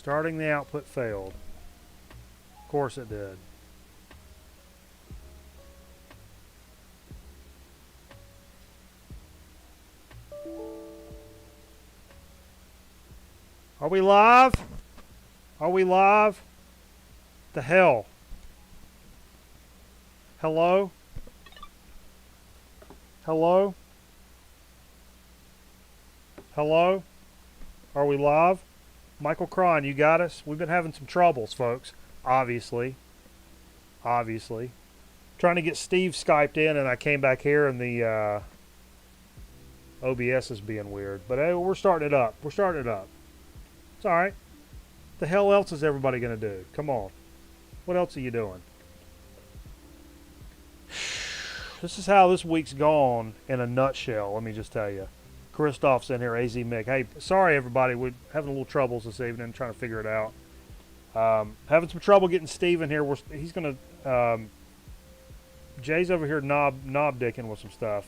Starting the output failed. Of course it did. Are we live? Are we live? The hell? Hello? Hello? Hello? Are we live? Michael Cron, you got us? We've been having some troubles, folks. Obviously. Obviously. Trying to get Steve Skyped in, and I came back here, and the OBS is being weird. But hey, we're starting it up. We're starting it up. It's alright. The hell else is everybody going to do? Come on. What else are you doing? This is how this week's gone in a nutshell, let me just tell you. Christoph's in here, AZ Mick. Hey, sorry everybody, we're having a little troubles this evening, trying to figure it out. Having some trouble getting Steve in here. He's going to... Jay's over here knob dicking with some stuff.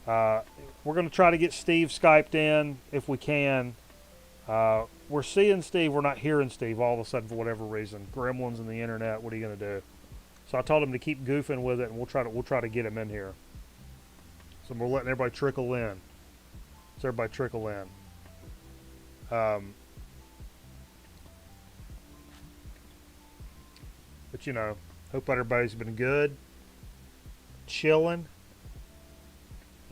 We're going to try to get Steve Skyped in if we can. We're seeing Steve, we're not hearing Steve all of a sudden for whatever reason. Gremlins and the internet, what are you going to do? So I told him to keep goofing with it, and we'll try to get him in here. So we're letting everybody trickle in. So everybody trickle in. But you know, hope everybody's been good, chilling,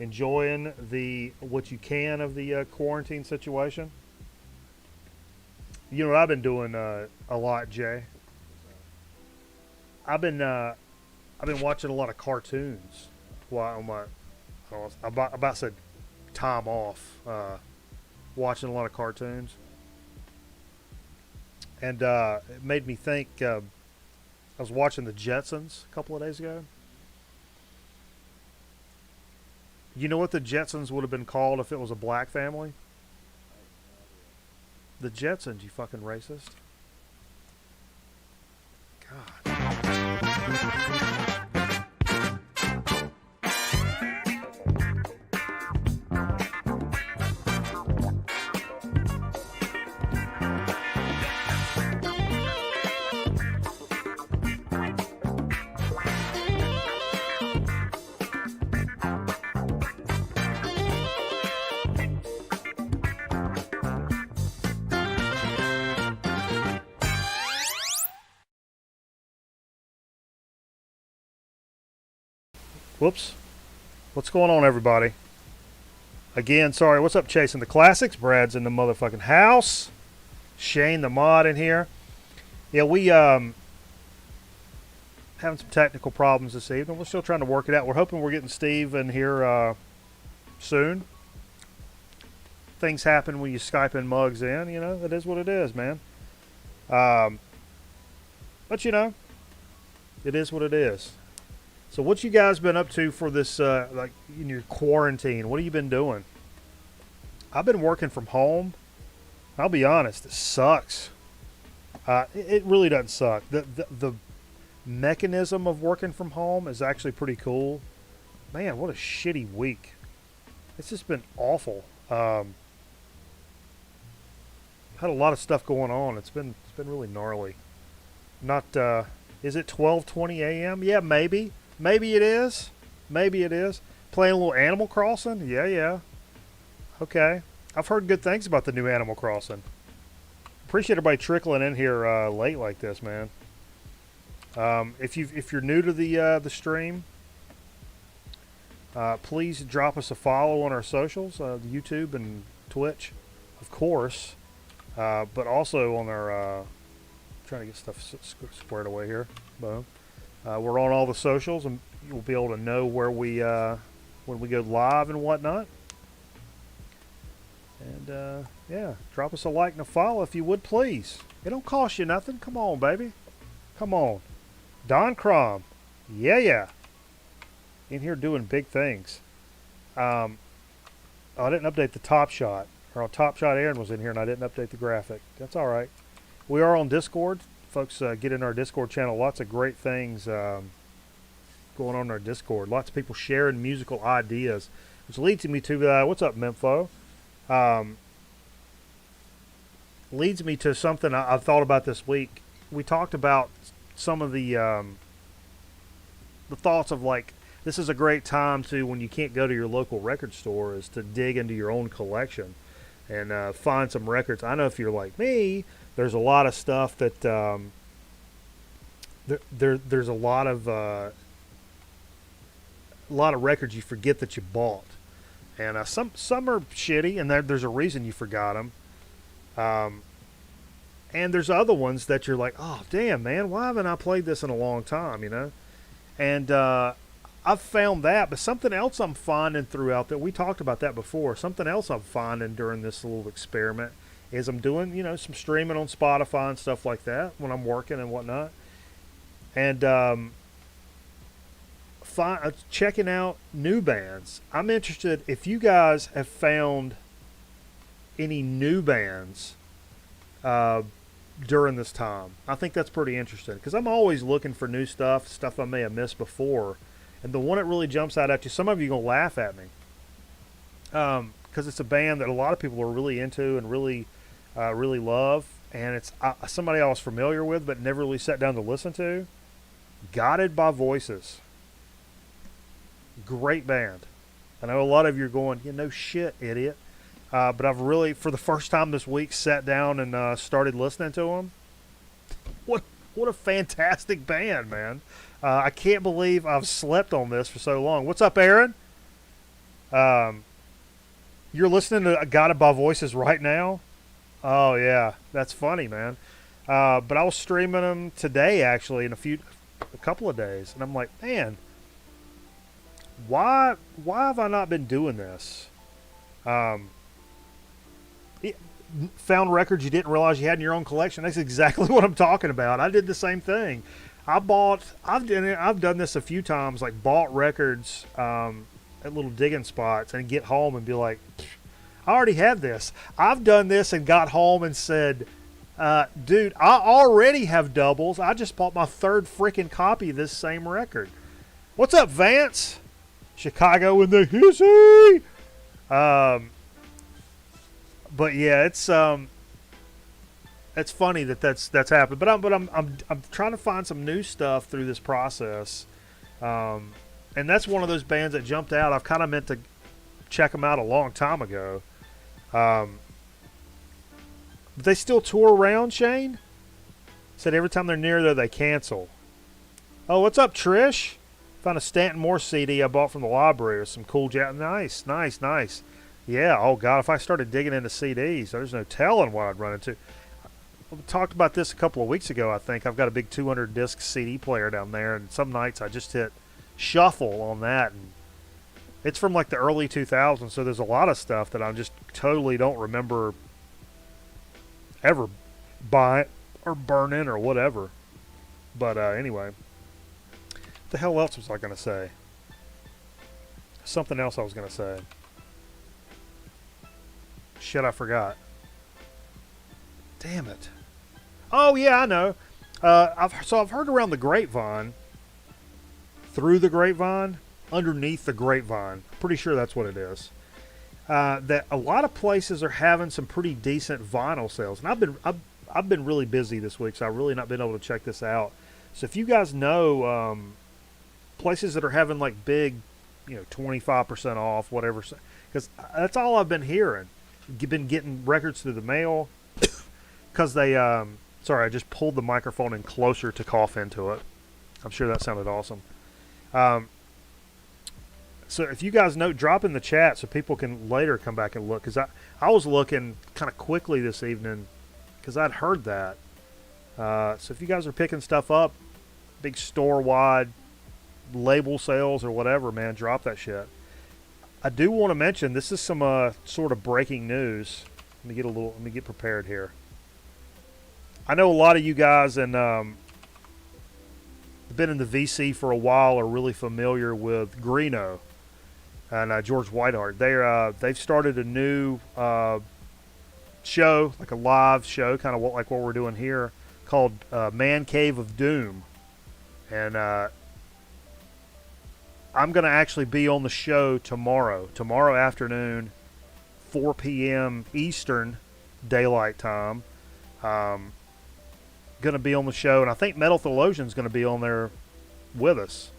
enjoying what you can of the quarantine situation. You know what I've been doing a lot, Jay? I've been watching a lot of cartoons while on my I about said time off. Watching a lot of cartoons, and it made me think. I was watching the Jetsons a couple of days ago. You know what the Jetsons would have been called if it was a black family? The Jetsons, you fucking racist. God. Whoops. What's going on, everybody? Again, sorry. What's up, Chasing the Classics? Brad's in the motherfucking house. Shane, the mod, in here. Yeah, we having some technical problems this evening. We're still trying to work it out. We're hoping we're getting Steve in here soon. Things happen when you Skype in mugs in. You know, that is what it is, man. But, you know, it is what it is. So what you guys been up to for this, like, in your quarantine? What have you been doing? I've been working from home. I'll be honest, it sucks. It really doesn't suck. The mechanism of working from home is actually pretty cool. Man, what a shitty week. It's just been awful. Had a lot of stuff going on. It's been really gnarly. Not, is it 12:20 a.m.? Yeah, maybe. Maybe it is. Maybe it is. Playing a little Animal Crossing? Yeah. Okay. I've heard good things about the new Animal Crossing. Appreciate everybody trickling in here late like this, man. If you're new to the stream, please drop us a follow on our socials, YouTube and Twitch, of course, but also on our trying to get stuff squared away here. Boom. We're on all the socials, and you'll be able to know where we when we go live and whatnot. And yeah, drop us a like and a follow if you would, please. It don't cost you nothing. Come on, baby. Come on. Don Crom. Yeah. In here doing big things. I didn't update the Top Shot. Or Top Shot Aaron was in here, and I didn't update the graphic. That's all right. We are on Discord. Folks, get in our Discord channel. Lots of great things going on in our Discord. Lots of people sharing musical ideas, which leads me to what's up, Mempho? leads me to something I've thought about this week. We talked about some of the thoughts of like this is a great time to, when you can't go to your local record store, is to dig into your own collection and find some records. I know if you're like me, there's a lot of stuff that there's a lot of records you forget that you bought, and some are shitty, and there's a reason you forgot them. And there's other ones that you're like, oh damn man, why haven't I played this in a long time? You know, and I've found that, but something else I'm finding throughout that, we talked about that before. Something else I'm finding during this little experiment is I'm doing, some streaming on Spotify and stuff like that when I'm working and whatnot, and checking out new bands. I'm interested if you guys have found any new bands during this time. I think that's pretty interesting because I'm always looking for new stuff I may have missed before. And the one that really jumps out at you, some of you are going to laugh at me, because it's a band that a lot of people are really into and really love. And it's somebody I was familiar with but never really sat down to listen to. Guided by Voices. Great band. I know a lot of you are going, no shit, idiot. But I've really, for the first time this week, sat down and started listening to them. What a fantastic band, man. I can't believe I've slept on this for so long. What's up, Aaron? You're listening to Guided by Voices right now? Oh, yeah. That's funny, man. But I was streaming them today, actually, in a couple of days. And I'm like, man, why have I not been doing this? Found records you didn't realize you had in your own collection. That's exactly what I'm talking about. I did the same thing. I've done this a few times, like bought records at little digging spots and get home and be like, I already have this. I've done this and got home and said, dude, I already have doubles. I just bought my third freaking copy of this same record. What's up, Vance? Chicago in the hissy. But yeah, it's funny that's happened. But I'm trying to find some new stuff through this process, and that's one of those bands that jumped out. I've kind of meant to check them out a long time ago. But they still tour around. Shane said every time they're near there they cancel. Oh, what's up, Trish? Found a Stanton Moore CD I bought from the library with some cool jazz. Nice. Yeah, oh God, if I started digging into CDs, there's no telling what I'd run into. We talked about this a couple of weeks ago, I think. I've got a big 200-disc CD player down there, and some nights I just hit shuffle on that. And it's from like the early 2000s, so there's a lot of stuff that I just totally don't remember ever buying or burning or whatever. But anyway, what the hell else was I going to say? Something else I was going to say. Shit, I forgot. Damn it. Oh, yeah, I know. I've heard around the grapevine, through the grapevine, underneath the grapevine. Pretty sure that's what it is. That a lot of places are having some pretty decent vinyl sales. And I've been really busy this week, so I've really not been able to check this out. So if you guys know places that are having like big, 25% off, whatever, because that's all I've been hearing. Been getting records through the mail because they sorry, I just pulled the microphone in closer to cough into it. I'm sure that sounded awesome. So if you guys know, drop in the chat so people can later come back and look, because I was looking kind of quickly this evening because I'd heard that. So if you guys are picking stuff up, big store-wide label sales or whatever, man, drop that shit. I do want to mention this is some sort of breaking news. Let me get prepared here. I know a lot of you guys and been in the VC for a while are really familiar with Greeno and George Whitehart. They've started a new show, like a live show, kind of like what we're doing here, called Man Cave of Doom, and I'm going to actually be on the show tomorrow afternoon, 4 p.m. Eastern Daylight Time. going to be on the show, and I think Metal Theologian's going to be on there with us.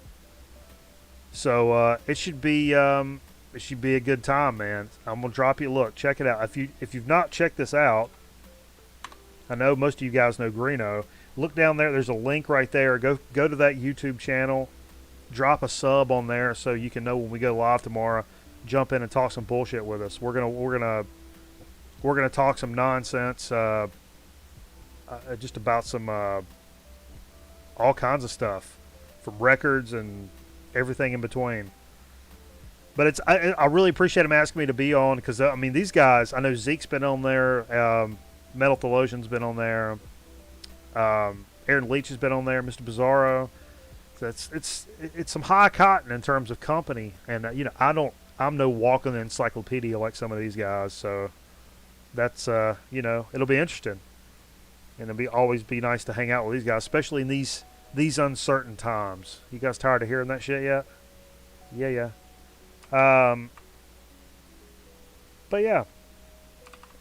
So it should be a good time, man. I'm gonna drop you a look. Check it out. If you've not checked this out, I know most of you guys know Greeno. Look down there. There's a link right there. Go to that YouTube channel. Drop a sub on there so you can know when we go live tomorrow. Jump in and talk some bullshit with us. We're gonna talk some nonsense, just about some all kinds of stuff, from records and everything in between. But I really appreciate him asking me to be on, because I mean, these guys, I know Zeke's been on there, Metal Theologian's been on there, Aaron Leach has been on there, Mr. Bizarro. So it's some high cotton in terms of company, and I'm no walking encyclopedia like some of these guys. So that's it'll be interesting, and always be nice to hang out with these guys, especially in these uncertain times. You guys tired of hearing that shit yet? Yeah. But yeah.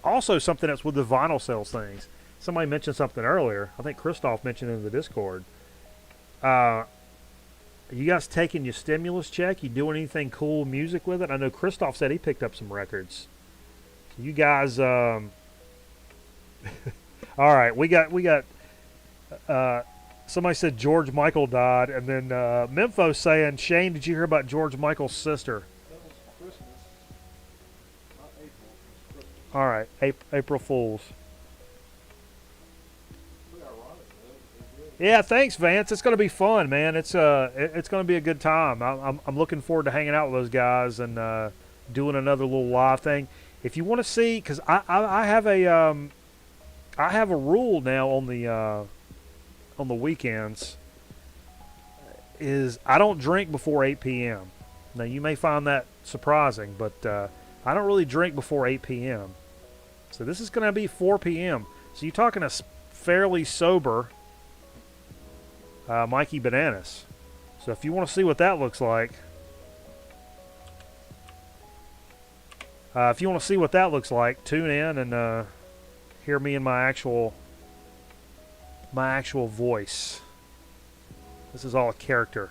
Also, something that's with the vinyl sales things. Somebody mentioned something earlier. I think Christoph mentioned in the Discord. You guys taking your stimulus check? You doing anything cool music with it? I know Christoph said he picked up some records. You guys, all right, we got. Somebody said George Michael died, and then Mempho saying, Shane, did you hear about George Michael's sister? That was Christmas, not April. It was Christmas. All right, April Fools. Pretty ironic, though. Yeah, thanks, Vance. It's going to be fun, man. It's going to be a good time. I'm looking forward to hanging out with those guys and doing another little live thing. If you want to see, because I have a rule now on the weekends, is I don't drink before 8 p.m. Now, you may find that surprising, but I don't really drink before 8 p.m. So this is going to be 4 p.m. So you're talking a fairly sober Mikey Bananas. So if you want to see what that looks like, tune in and hear me in my actual voice. This is all a character.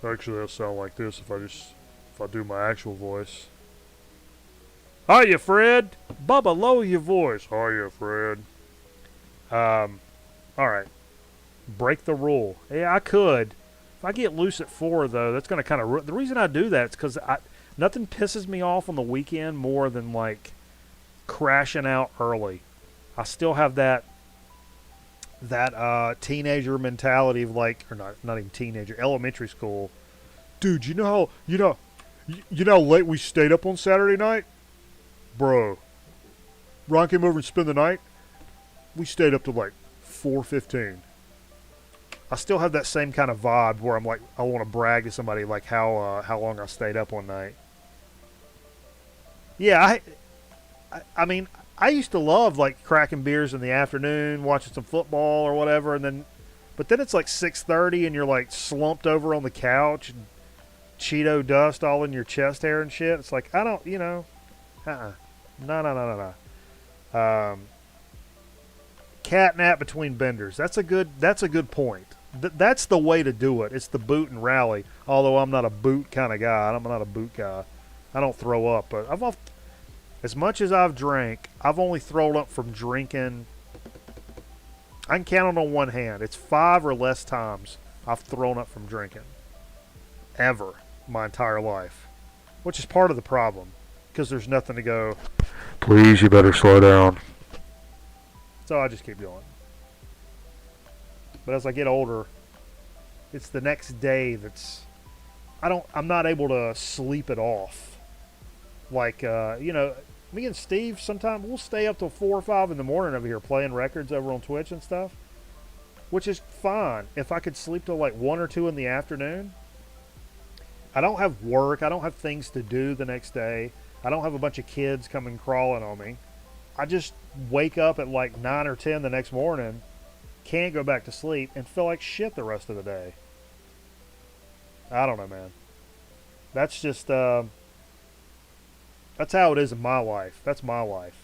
Actually, it'll sound like this if I do my actual voice. Hiya, Fred. Bubba, lower your voice. Hiya, Fred. All right. Break the rule. Yeah, I could. If I get loose at 4, though, that's going to kind of... The reason I do that is because nothing pisses me off on the weekend more than, like, crashing out early. I still have that teenager mentality of, like, or not even teenager, elementary school. Dude, you know how late we stayed up on Saturday night? Bro, Ron came over and spent the night. We stayed up to like 4:15. I still have that same kind of vibe where I'm like, I want to brag to somebody like how long I stayed up one night. Yeah, I mean, I used to love like cracking beers in the afternoon, watching some football or whatever, but then it's like 6:30 and you're like slumped over on the couch and Cheeto dust all in your chest hair and shit. It's like, I don't, no. Cat nap between benders. That's a good point. That's the way to do it. It's the boot and rally. Although I'm not a boot kind of guy. I'm not a boot guy. I don't throw up, but as much as I've drank, I've only thrown up from drinking. I can count it on one hand. It's 5 or less times I've thrown up from drinking. Ever. My entire life. Which is part of the problem. Because there's nothing to go, please, you better slow down. So I just keep going. But as I get older, it's the next day I'm not able to sleep it off. Like, me and Steve, sometimes we'll stay up till 4 or 5 in the morning over here playing records over on Twitch and stuff. Which is fine. If I could sleep till like 1 or 2 in the afternoon. I don't have work. I don't have things to do the next day. I don't have a bunch of kids coming crawling on me. I just wake up at like 9 or 10 the next morning, can't go back to sleep, and feel like shit the rest of the day. I don't know, man. That's just, that's how it is in my life. That's my life.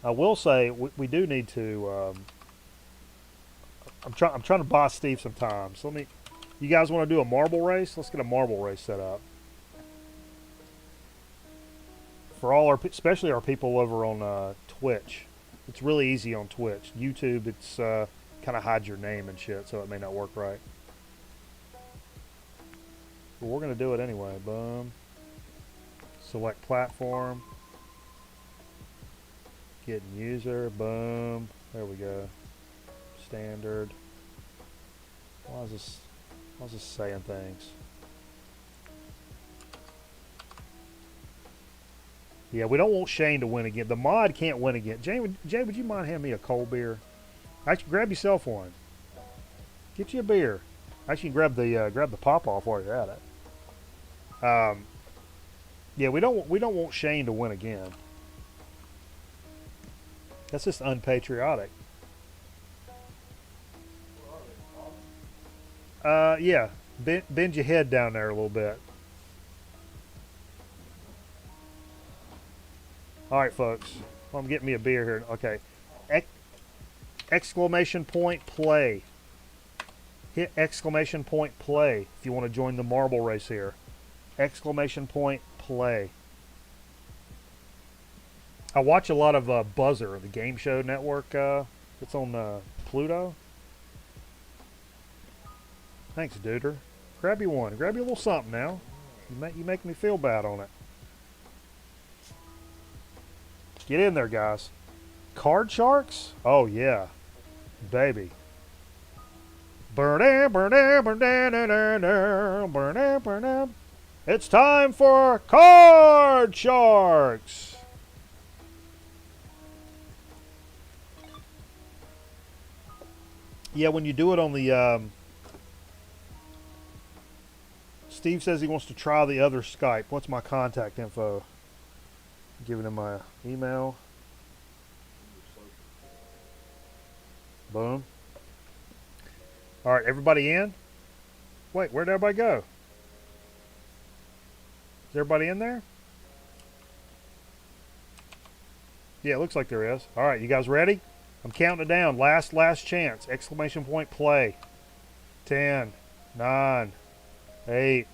I will say we do need to. I'm trying to buy Steve some time. So let me. You guys want to do a marble race? Let's get a marble race set up. For all our, especially our people over on Twitch, it's really easy on Twitch. YouTube, it's kind of hides your name and shit, so it may not work right. But we're gonna do it anyway. Boom. Select platform. Getting user. Boom. There we go. Standard. Why is this saying things? Yeah, we don't want Shane to win again. The mod can't win again. Jay, would you mind handing me a cold beer? Actually, grab yourself one. Get you a beer. Actually, grab the pop off while you're at it. Yeah, we don't want Shane to win again. That's just unpatriotic. Yeah, bend your head down there a little bit. All right, folks. Well, I'm getting me a beer here. Okay. Exclamation point play. Hit exclamation point play if you want to join the marble race here. Exclamation point play. I watch a lot of Buzzer, the game show network. It's on Pluto. Thanks, Duder. Grab you one. Grab you a little something now. You make me feel bad on it. Get in there, guys. Card sharks? Oh, yeah. Baby. It's time for card sharks. Yeah, when you do it on the... Steve says he wants to try the other Skype. What's my contact info? Giving him my email. Boom. All right, everybody in? Wait, where'd everybody go? Is everybody in there? Yeah, it looks like there is. All right, you guys ready? I'm counting it down. Last chance. Exclamation point play. 10, 9, 8,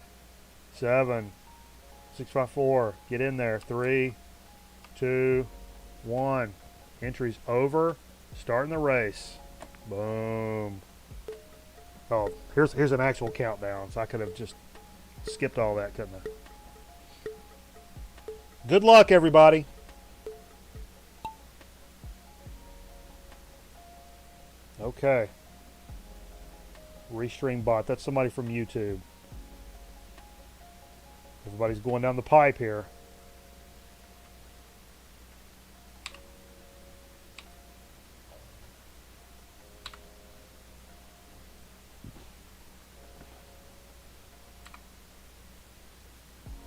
7, 6, 5, 4. Get in there. 3, 2, 1. Entries over. Starting the race. Boom. Oh, here's an actual countdown, so I could have just skipped all that, couldn't I? Good luck, everybody. Okay. Restream bot. That's somebody from YouTube. Everybody's going down the pipe here.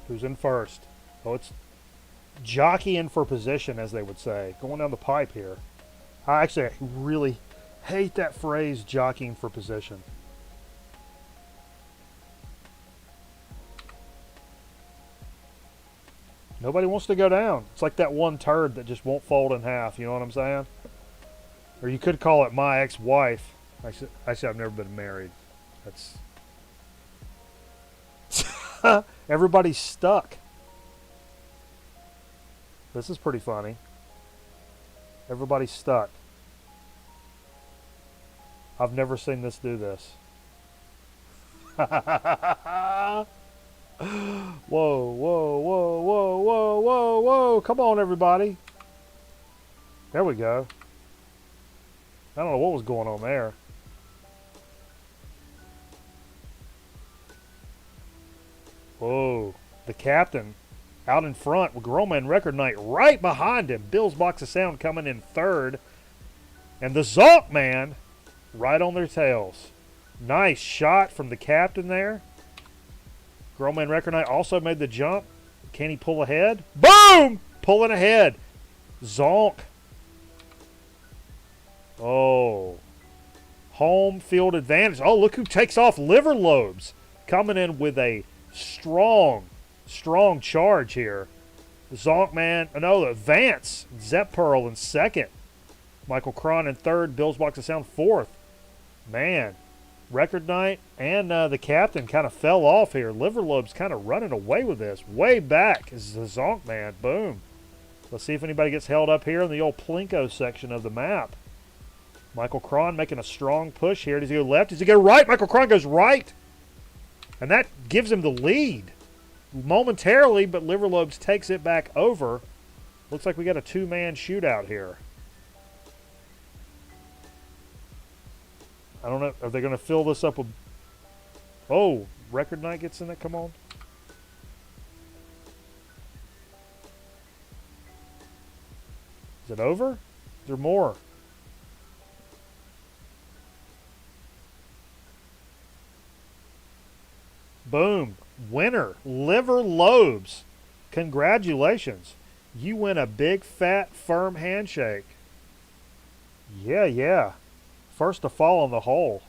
Who's in first? Oh, it's jockeying for position, as they would say. Going down the pipe here. I really hate that phrase, jockeying for position. Nobody wants to go down. It's like that one turd that just won't fold in half. You know what I'm saying? Or you could call it my ex-wife. Actually, I've never been married. That's... Everybody's stuck. This is pretty funny. Everybody's stuck. I've never seen this do this. Whoa, whoa, whoa, whoa, whoa, whoa, whoa. Come on, everybody. There we go. I don't know what was going on there. Whoa. The captain out in front with Groman Record Night right behind him. Bill's Box of Sound coming in third. And the Zonk Man right on their tails. Nice shot from the captain there. Groman Record Night also made the jump. Can he pull ahead? Boom! Pulling ahead. Zonk. Oh. Home field advantage. Oh, look who takes off. Liver Lobes coming in with a strong charge here. Zonkman, no, Vance, Zep Pearl in second. Michael Cron in third. Bill's Box of Sound fourth. Man, record night and the captain kind of fell off here. Liverlobe's kind of running away with this. Way back is the Zonkman. Boom. Let's see if anybody gets held up here in the old Plinko section of the map. Michael Cron making a strong push here. Does he go left? Does he go right? Michael Cron goes right. And that gives him the lead momentarily, but Liverlobes takes it back over. Looks like we got a two-man shootout here. I don't know. Are they going to fill this up with... Oh, record night gets in it. Come on. Is it over? Is there more? Boom. Winner. Liverlobes. Congratulations. You win a big, fat, firm handshake. Yeah. First to fall in the hole.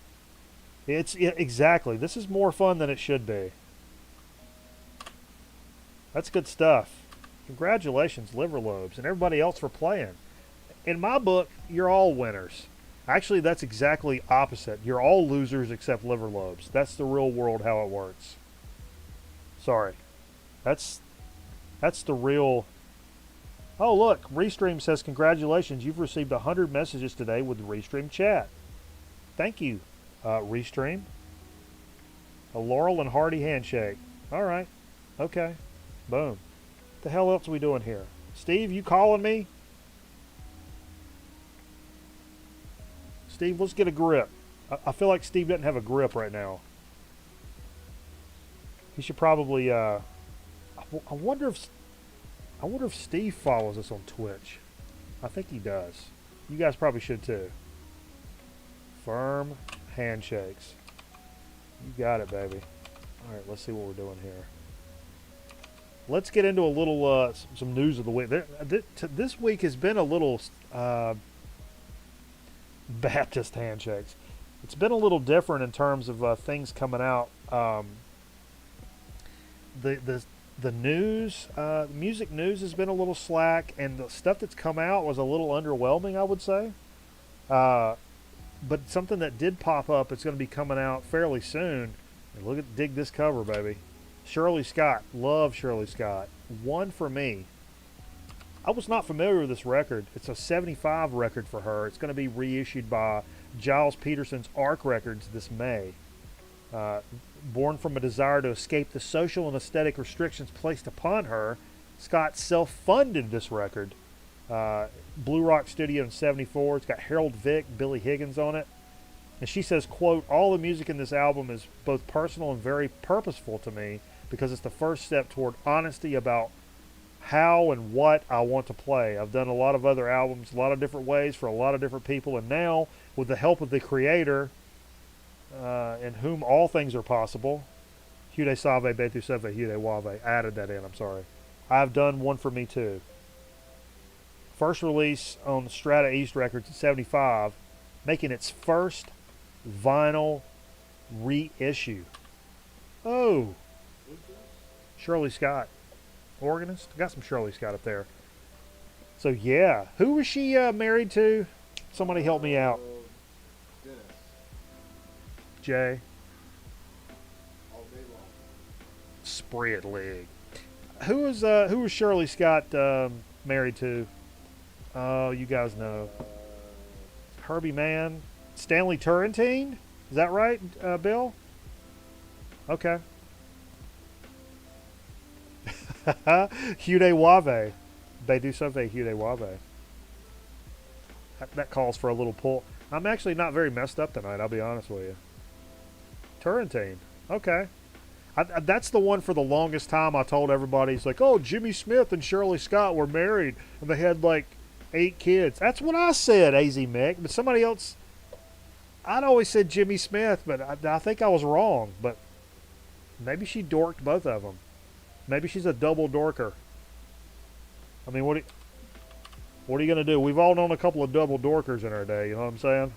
Exactly. This is more fun than it should be. That's good stuff. Congratulations, Liverlobes, and everybody else for playing. In my book, you're all winners. Actually, that's exactly opposite. You're all losers except Liverlobes. That's the real world how it works. Sorry. That's the real... Oh, look. Restream says, congratulations. You've received 100 messages today with the Restream chat. Thank you, Restream. A Laurel and Hardy handshake. All right. Okay. Boom. What the hell else are we doing here? Steve, you calling me? Steve, let's get a grip. I feel like Steve doesn't have a grip right now. He should probably... I wonder if Steve follows us on Twitch. I think he does. You guys probably should too. Firm handshakes. You got it, baby. All right, let's see what we're doing here. Let's get into a little some news of the week. This week has been a little Baptist handshakes. It's been a little different in terms of things coming out. The news, music news has been a little slack, and the stuff that's come out was a little underwhelming, I would say. But something that did pop up, it's going to be coming out fairly soon. And dig this cover, baby. Shirley Scott. Love Shirley Scott. One for me. I was not familiar with this record. It's a 75 record for her. It's going to be reissued by Giles Peterson's Arc Records this May. Born from a desire to escape the social and aesthetic restrictions placed upon her, Scott self-funded this record. Blue Rock Studio in 74. It's got Harold Vick, Billy Higgins on it. And she says, quote, all the music in this album is both personal and very purposeful to me because it's the first step toward honesty about how and what I want to play. I've done a lot of other albums, a lot of different ways for a lot of different people, and now, with the help of the creator, in whom all things are possible, Hude Save, Betu Save, Hude Wave, added that in, I'm sorry. I've done one for me too. First release on Strata East Records in 75, making its first vinyl reissue. Oh, Shirley Scott, organist. Got some Shirley Scott up there. So yeah, who was she married to? Somebody help me out. Dennis. Jay. All day long. Spread leg. Who was Shirley Scott married to? Oh, you guys know. Herbie Mann. Stanley Turrentine? Is that right, Bill? Okay. Hude Wave. Bedu Sove, Hude Wave. That calls for a little pull. I'm actually not very messed up tonight, I'll be honest with you. Turrentine. Okay. That's the one for the longest time I told everybody. It's like, oh, Jimmy Smith and Shirley Scott were married, and they had like 8 kids. That's what I said, AZ Mick. But somebody else, I'd always said Jimmy Smith, but I think I was wrong. But maybe she dorked both of them. Maybe she's a double dorker. I mean, what are you going to do? We've all known a couple of double dorkers in our day, you know what I'm saying?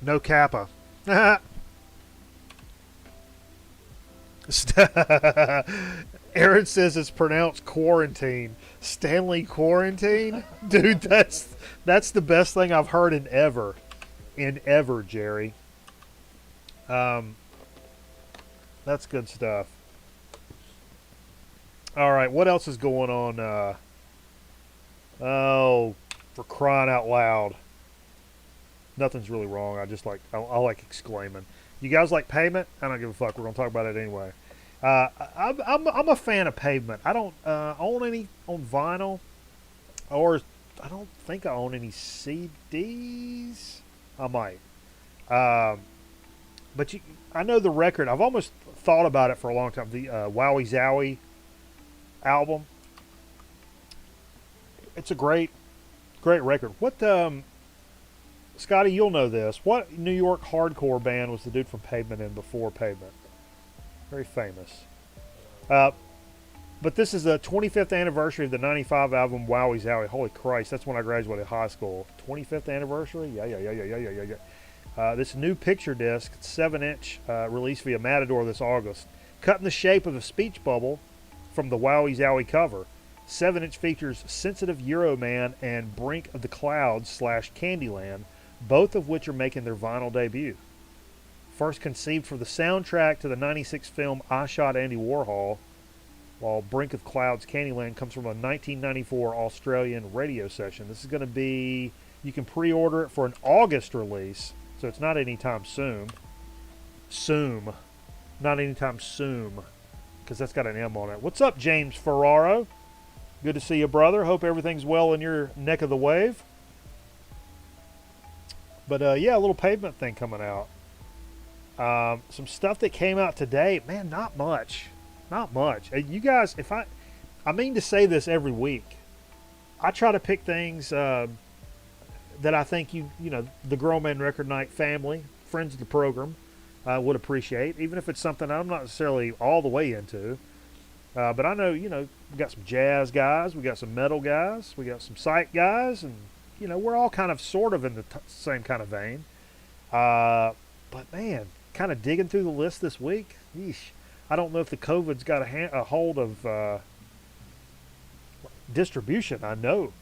No Kappa. Aaron says it's pronounced quarantine. Stanley Quarantine? Dude, that's the best thing I've heard in ever. In ever, Jerry. Um, that's good stuff. All right, what else is going on? Oh, for crying out loud. Nothing's really wrong. I like exclaiming. You guys like Pavement? I don't give a fuck. We're gonna talk about it anyway. I'm a fan of Pavement. I don't own any on vinyl, or I don't think I own any CDs. I might, but I know the record. I've almost thought about it for a long time. The Wowie Zowie album. It's a great record. What Scotty, you'll know this. What New York hardcore band was the dude from Pavement in before Pavement? Very famous. But this is the 25th anniversary of the 95 album Wowie Zowie. Holy Christ, that's when I graduated high school. 25th anniversary? Yeah. This new picture disc, 7-inch, released via Matador this August. Cut in the shape of a speech bubble from the Wowie Zowie cover. 7-inch features Sensitive Euroman and Brink of the Clouds / Candyland, both of which are making their vinyl debut. First conceived for the soundtrack to the 96 film I Shot Andy Warhol, while Brink of Clouds Candyland comes from a 1994 Australian radio session. This is going to be, you can pre-order it for an August release, so it's not anytime soon. Not anytime soon, because that's got an M on it. What's up, James Ferraro? Good to see you, brother. Hope everything's well in your neck of the wave. But yeah, a little Pavement thing coming out. Some stuff that came out today. Man, not much. You guys, I mean to say this every week. I try to pick things that I think the Girl Man Record Night family, friends of the program, would appreciate, even if it's something I'm not necessarily all the way into. But I know, we got some jazz guys, we got some metal guys, we got some psych guys, and we're all kind of sort of in the same kind of vein. But man, kind of digging through the list this week. Yeesh. I don't know if the COVID's got a hold of distribution. I know.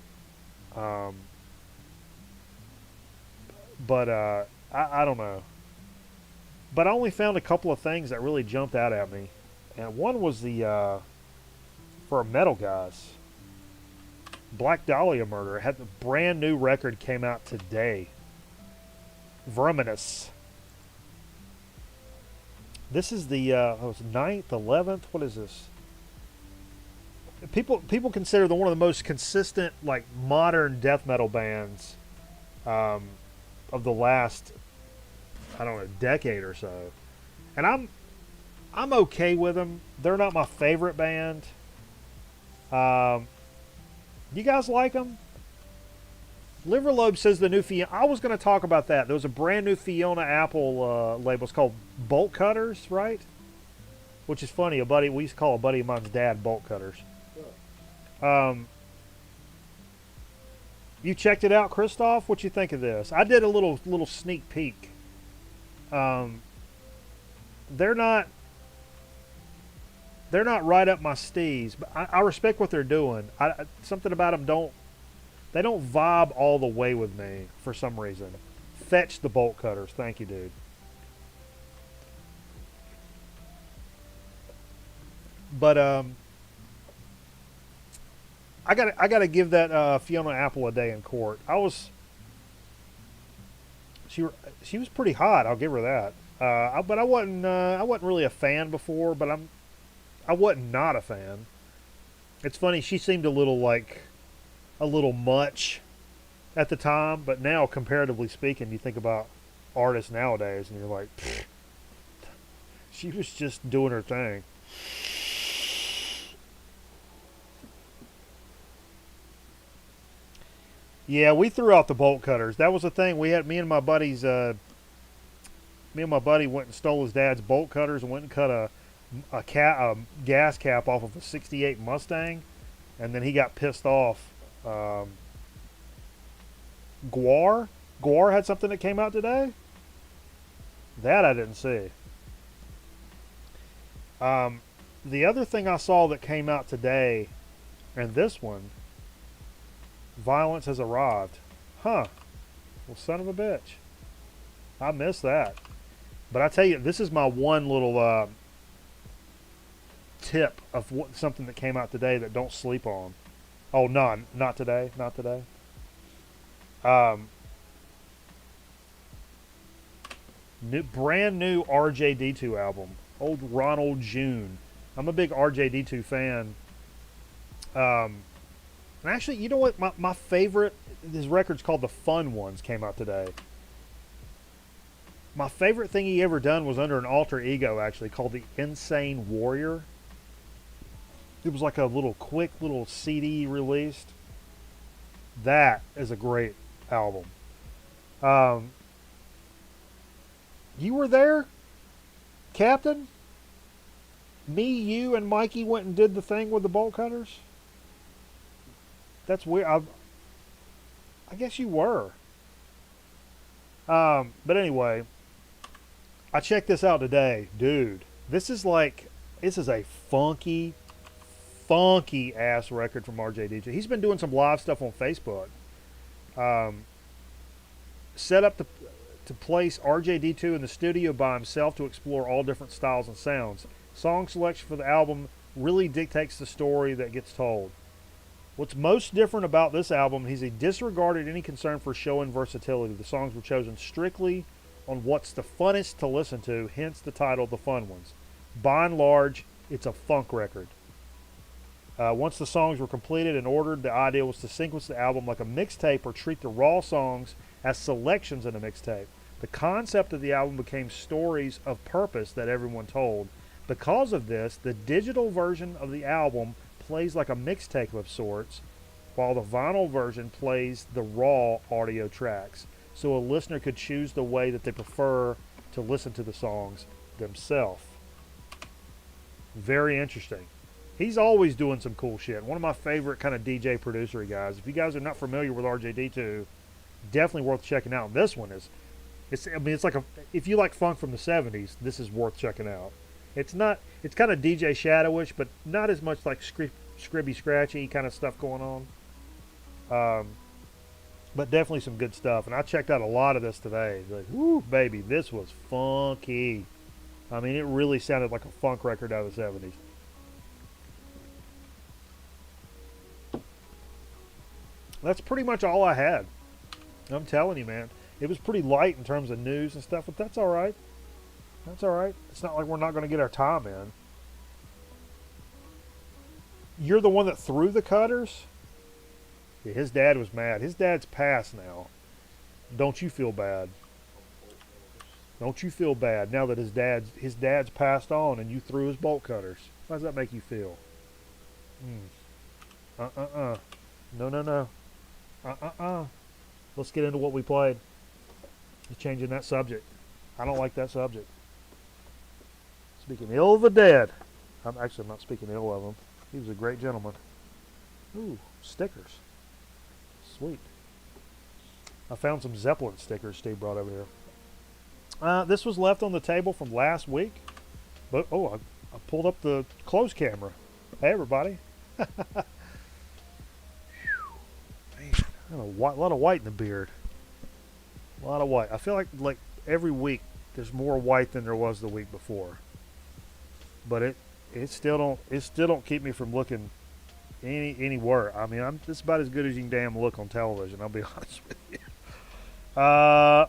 But I don't know. But I only found a couple of things that really jumped out at me. And one was the, for metal guys, Black Dahlia Murder. It had a brand new record came out today. Verminous. This is the 9th, 11th. What is this? People consider them one of the most consistent, like, modern death metal bands of the last, I don't know, decade or so. And I'm okay with them. They're not my favorite band. You guys like them? Liverlobe says the new Fiona. I was going to talk about that. There was a brand new Fiona Apple label. It's called Bolt Cutters, right? Which is funny. We used to call a buddy of mine's dad Bolt Cutters. You checked it out, Christoph? What you think of this? I did a little sneak peek. They're not right up my steez, but I respect what they're doing. Something about them they don't vibe all the way with me for some reason. Fetch the Bolt Cutters. Thank you, dude. But I gotta give that Fiona Apple a day in court. She was pretty hot. I'll give her that. But I wasn't really a fan before. But I wasn't not a fan. It's funny. She seemed a little much at the time, but now, comparatively speaking, you think about artists nowadays, and you're like, she was just doing her thing. Yeah, we threw out the bolt cutters. That was the thing. We had me and my buddy went and stole his dad's bolt cutters and went and cut a gas cap off of a '68 Mustang, and then he got pissed off. Guar had something that came out today. That I didn't see. The other thing I saw that came out today, and this one, Violence Has Arrived. Huh. Well, son of a bitch. I missed that. But I tell you, this is my one little tip of something that came out today that don't sleep on. Oh, none. Not today. Not today. Um, brand new RJD2 album. Old Ronald June. I'm a big RJD2 fan. And actually, you know what? My favorite, his record's called The Fun Ones, came out today. My favorite thing he ever done was under an alter ego, actually, called The Insane Warrior. It was like a little quick little CD released. That is a great album. Um, you were there, Captain? Me, you, and Mikey went and did the thing with the bolt cutters? That's weird. I guess you were. But anyway, I checked this out today. Dude, this is a funky ass record from RJDJ. He's been doing some live stuff on Facebook. Set up to place RJD2 in the studio by himself to explore all different styles and sounds. Song selection for the album really dictates the story that gets told. What's most different about this album is he disregarded any concern for show and versatility. The songs were chosen strictly on what's the funnest to listen to, hence the title, The Fun Ones. By and large, it's a funk record. Once the songs were completed and ordered, the idea was to sequence the album like a mixtape or treat the raw songs as selections in a mixtape. The concept of the album became stories of purpose that everyone told. Because of this, the digital version of the album plays like a mixtape of sorts, while the vinyl version plays the raw audio tracks. So a listener could choose the way that they prefer to listen to the songs themselves. Very interesting. He's always doing some cool shit. One of my favorite kind of DJ producer guys. If you guys are not familiar with RJD2, definitely worth checking out. This one is, it's like if you like funk from the 70s, this is worth checking out. It's kind of DJ Shadowish, but not as much like scribby scratchy kind of stuff going on. But definitely some good stuff. And I checked out a lot of this today. Like, whoo, baby, this was funky. I mean, it really sounded like a funk record out of the 70s. That's pretty much all I had. I'm telling you, man. It was pretty light in terms of news and stuff, but that's all right. That's all right. It's not like we're not going to get our time in. You're the one that threw the cutters? Yeah, his dad was mad. His dad's passed now. Don't you feel bad? Don't you feel bad now that his dad's passed on and you threw his bolt cutters? How does that make you feel? No. Let's get into what we played. He's changing that subject. I don't like that subject. Speaking ill of the dead. I'm not speaking ill of him. He was a great gentleman. Ooh, stickers. Sweet. I found some Zeppelin stickers Steve brought over here. This was left on the table from last week. But, I pulled up the close camera. Hey, everybody. Man, a lot of white in the beard. A lot of white. I feel like every week there's more white than there was the week before. But it still don't keep me from looking any worse. I mean, it's about as good as you can damn look on television. I'll be honest with you.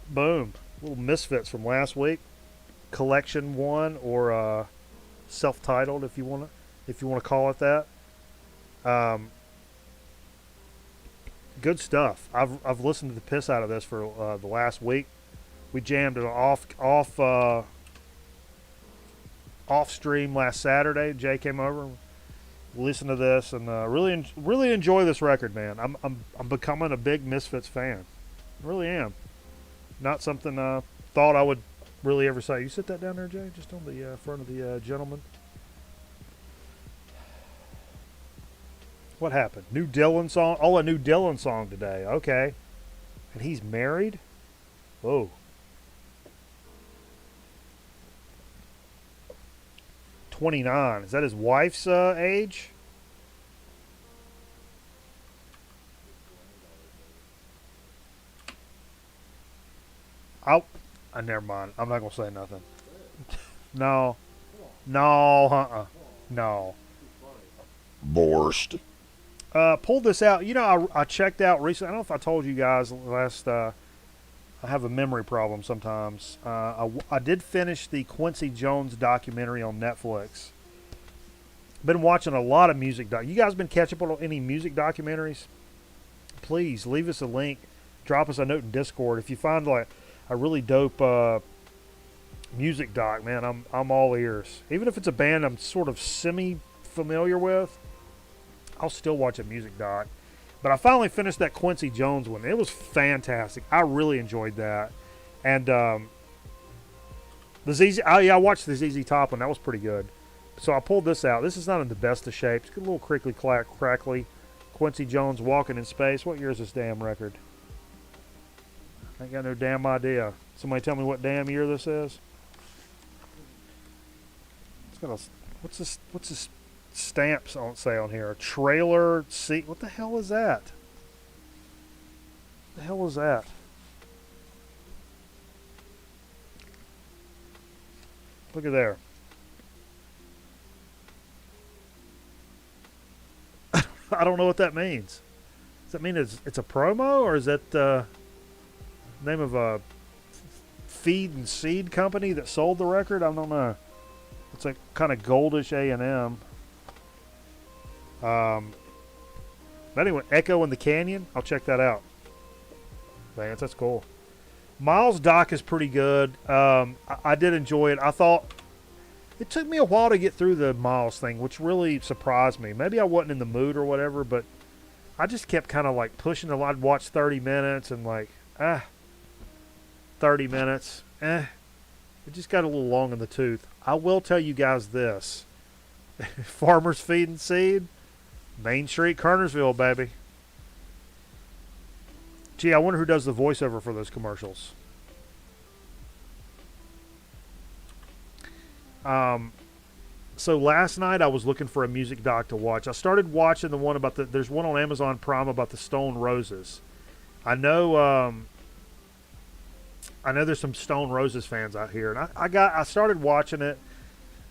Boom. Little misfits from last week. Collection 1 or self-titled, if you want to call it that. Good stuff. I've listened to the piss out of this for the last week. We jammed it off stream last Saturday. Jay came over, and listened to this, and really enjoy this record, man. I'm becoming a big Misfits fan. I really am. Not something I thought I would really ever say. You sit that down there, Jay, just on the front of the gentleman. What happened? New Dylan song? Oh, a new Dylan song today. Okay. And he's married? Whoa. 29. Is that his wife's age? Oh, never mind. I'm not gonna say nothing. No, no, no. Borscht. Pulled this out. You know, I checked out recently. I don't know if I told you guys last. I have a memory problem sometimes. I did finish the Quincy Jones documentary on Netflix. Been watching a lot of music. You guys been catching up on any music documentaries? Please leave us a link. Drop us a note in Discord if you find like a really dope music doc. Man, I'm all ears. Even if it's a band I'm sort of semi familiar with, I'll still watch a music doc. But I finally finished that Quincy Jones one. It was fantastic. I really enjoyed that. And the ZZ, I watched the ZZ Top one. That was pretty good. So I pulled this out. This is not in the best of shape. It's a little crickly, crackly. Quincy Jones Walking in Space. What year is this damn record? I ain't got no damn idea. Somebody tell me what damn year this is. It's got a, what's this stamps say on here? A trailer seat. What the hell is that? What the hell is that? Look at there. I don't know what that means. Does that mean it's a promo, or is that the name of a feed and seed company that sold the record? I don't know. It's like kind of goldish A&M. But anyway, Echo in the Canyon. I'll check that out. Vance, that's cool. Miles' doc is pretty good. I did enjoy it. I thought it took me a while to get through the Miles thing, which really surprised me. Maybe I wasn't in the mood or whatever, but I just kept kind of like pushing a lot. I'd watch 30 minutes and like, 30 minutes. It just got a little long in the tooth. I will tell you guys this. Farmers Feed and Seed. Main Street, Kernersville, baby. Gee, I wonder who does the voiceover for those commercials. So last night I was looking for a music doc to watch. I started watching the one about there's one on Amazon Prime about the Stone Roses. I know there's some Stone Roses fans out here, and I started watching it,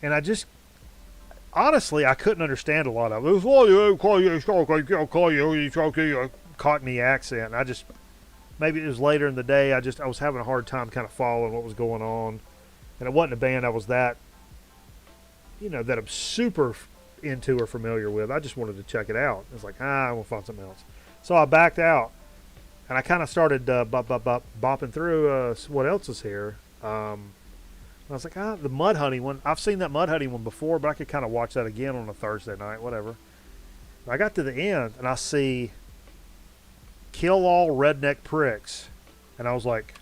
and I just honestly I couldn't understand a lot of it. It was Cockney accent. I just maybe it was later in the day. I was having a hard time kind of following what was going on, and it wasn't a band I was that that I'm super into or familiar with. I just wanted to check it out. It's like I will find something else. So I backed out. And I kind of started bopping through what else is here. I was like, the Mudhoney one. I've seen that Mudhoney one before, but I could kind of watch that again on a Thursday night, whatever. I got to the end, and I see Kill All Redneck Pricks. And I was like,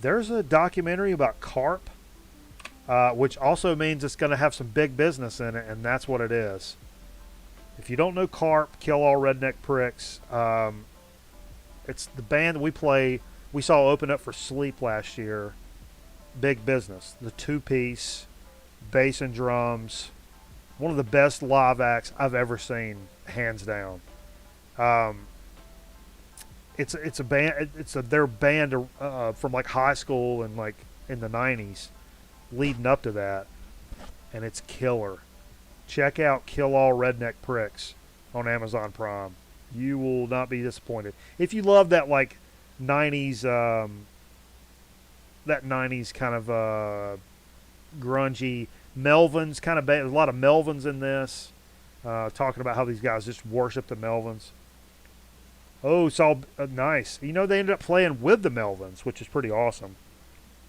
there's a documentary about carp, which also means it's going to have some big business in it, and that's what it is. If you don't know Carp, Kill All Redneck Pricks, it's the band that we saw open up for Sleep last year. Big business. The two-piece, bass and drums. One of the best live acts I've ever seen, hands down. It's a band. Their band from like high school and like in the 90s, leading up to that, and it's killer. Check out Kill All Redneck Pricks on Amazon Prime. You will not be disappointed. If you love that like 90s kind of grungy Melvins kind of there's a lot of Melvins in this. Talking about how these guys just worship the Melvins. Oh, it's all nice. They ended up playing with the Melvins, which is pretty awesome.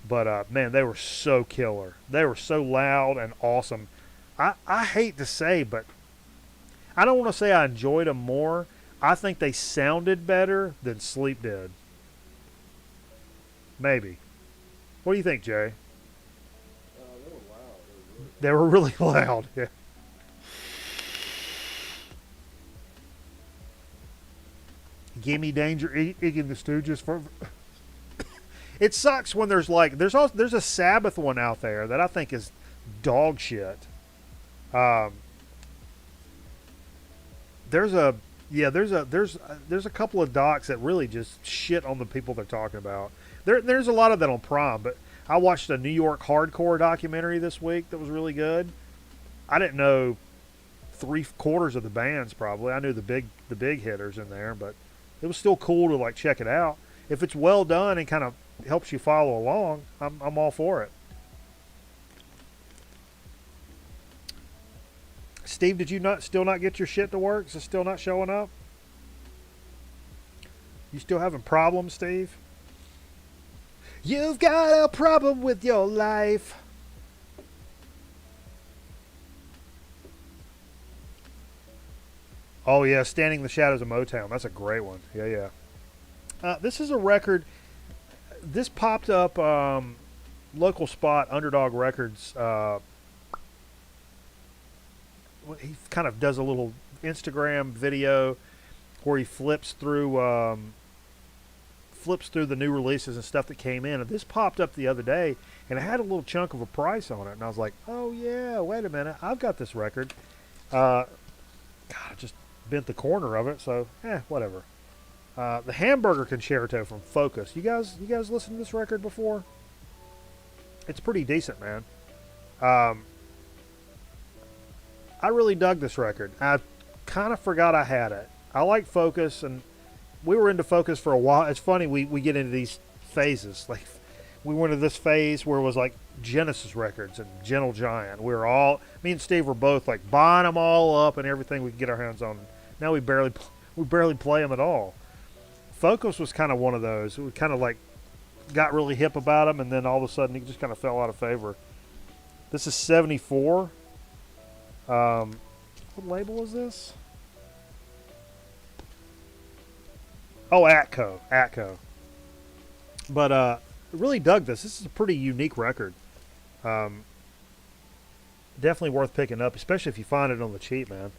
But man, they were so killer. They were so loud and awesome. I hate to say, but I don't want to say I enjoyed them more. I think they sounded better than Sleep did. Maybe. What do you think, Jay? They were loud. They were really loud. Yeah. Gimme Danger, Iggy and the Stooges. It sucks when there's a Sabbath one out there that I think is dog shit. Um, there's a there's a couple of docs that really just shit on the people they're talking about. There's a lot of that on Prime, but I watched a New York hardcore documentary this week that was really good. I didn't know 3/4 of the bands probably. I knew the big hitters in there, but it was still cool to like check it out. If it's well done and kind of helps you follow along, I'm all for it. Steve, did you still not get your shit to work? Is it still not showing up? You still having problems, Steve? You've got a problem with your life. Oh yeah, Standing in the Shadows of Motown. That's a great one. Yeah, yeah. This is a record. This popped up local spot Underdog Records. He kind of does a little Instagram video where he flips through the new releases and stuff that came in. And this popped up the other day, and it had a little chunk of a price on it. And I was like, oh yeah, wait a minute, I've got this record. God, I just bent the corner of it, so whatever. The Hamburger Concerto from Focus. You guys listened to this record before? It's pretty decent, man. I really dug this record. I kind of forgot I had it. I like Focus, and we were into Focus for a while. It's funny, we get into these phases. Like, we went into this phase where it was like Genesis records and Gentle Giant. We were all, me and Steve were both like buying them all up and everything we could get our hands on. Now we barely play them at all. Focus was kind of one of those. We kind of like got really hip about them, and then all of a sudden it just kind of fell out of favor. This is 74. What label is this? Oh, Atco. But really dug this. This is a pretty unique record. Definitely worth picking up, especially if you find it on the cheap, man.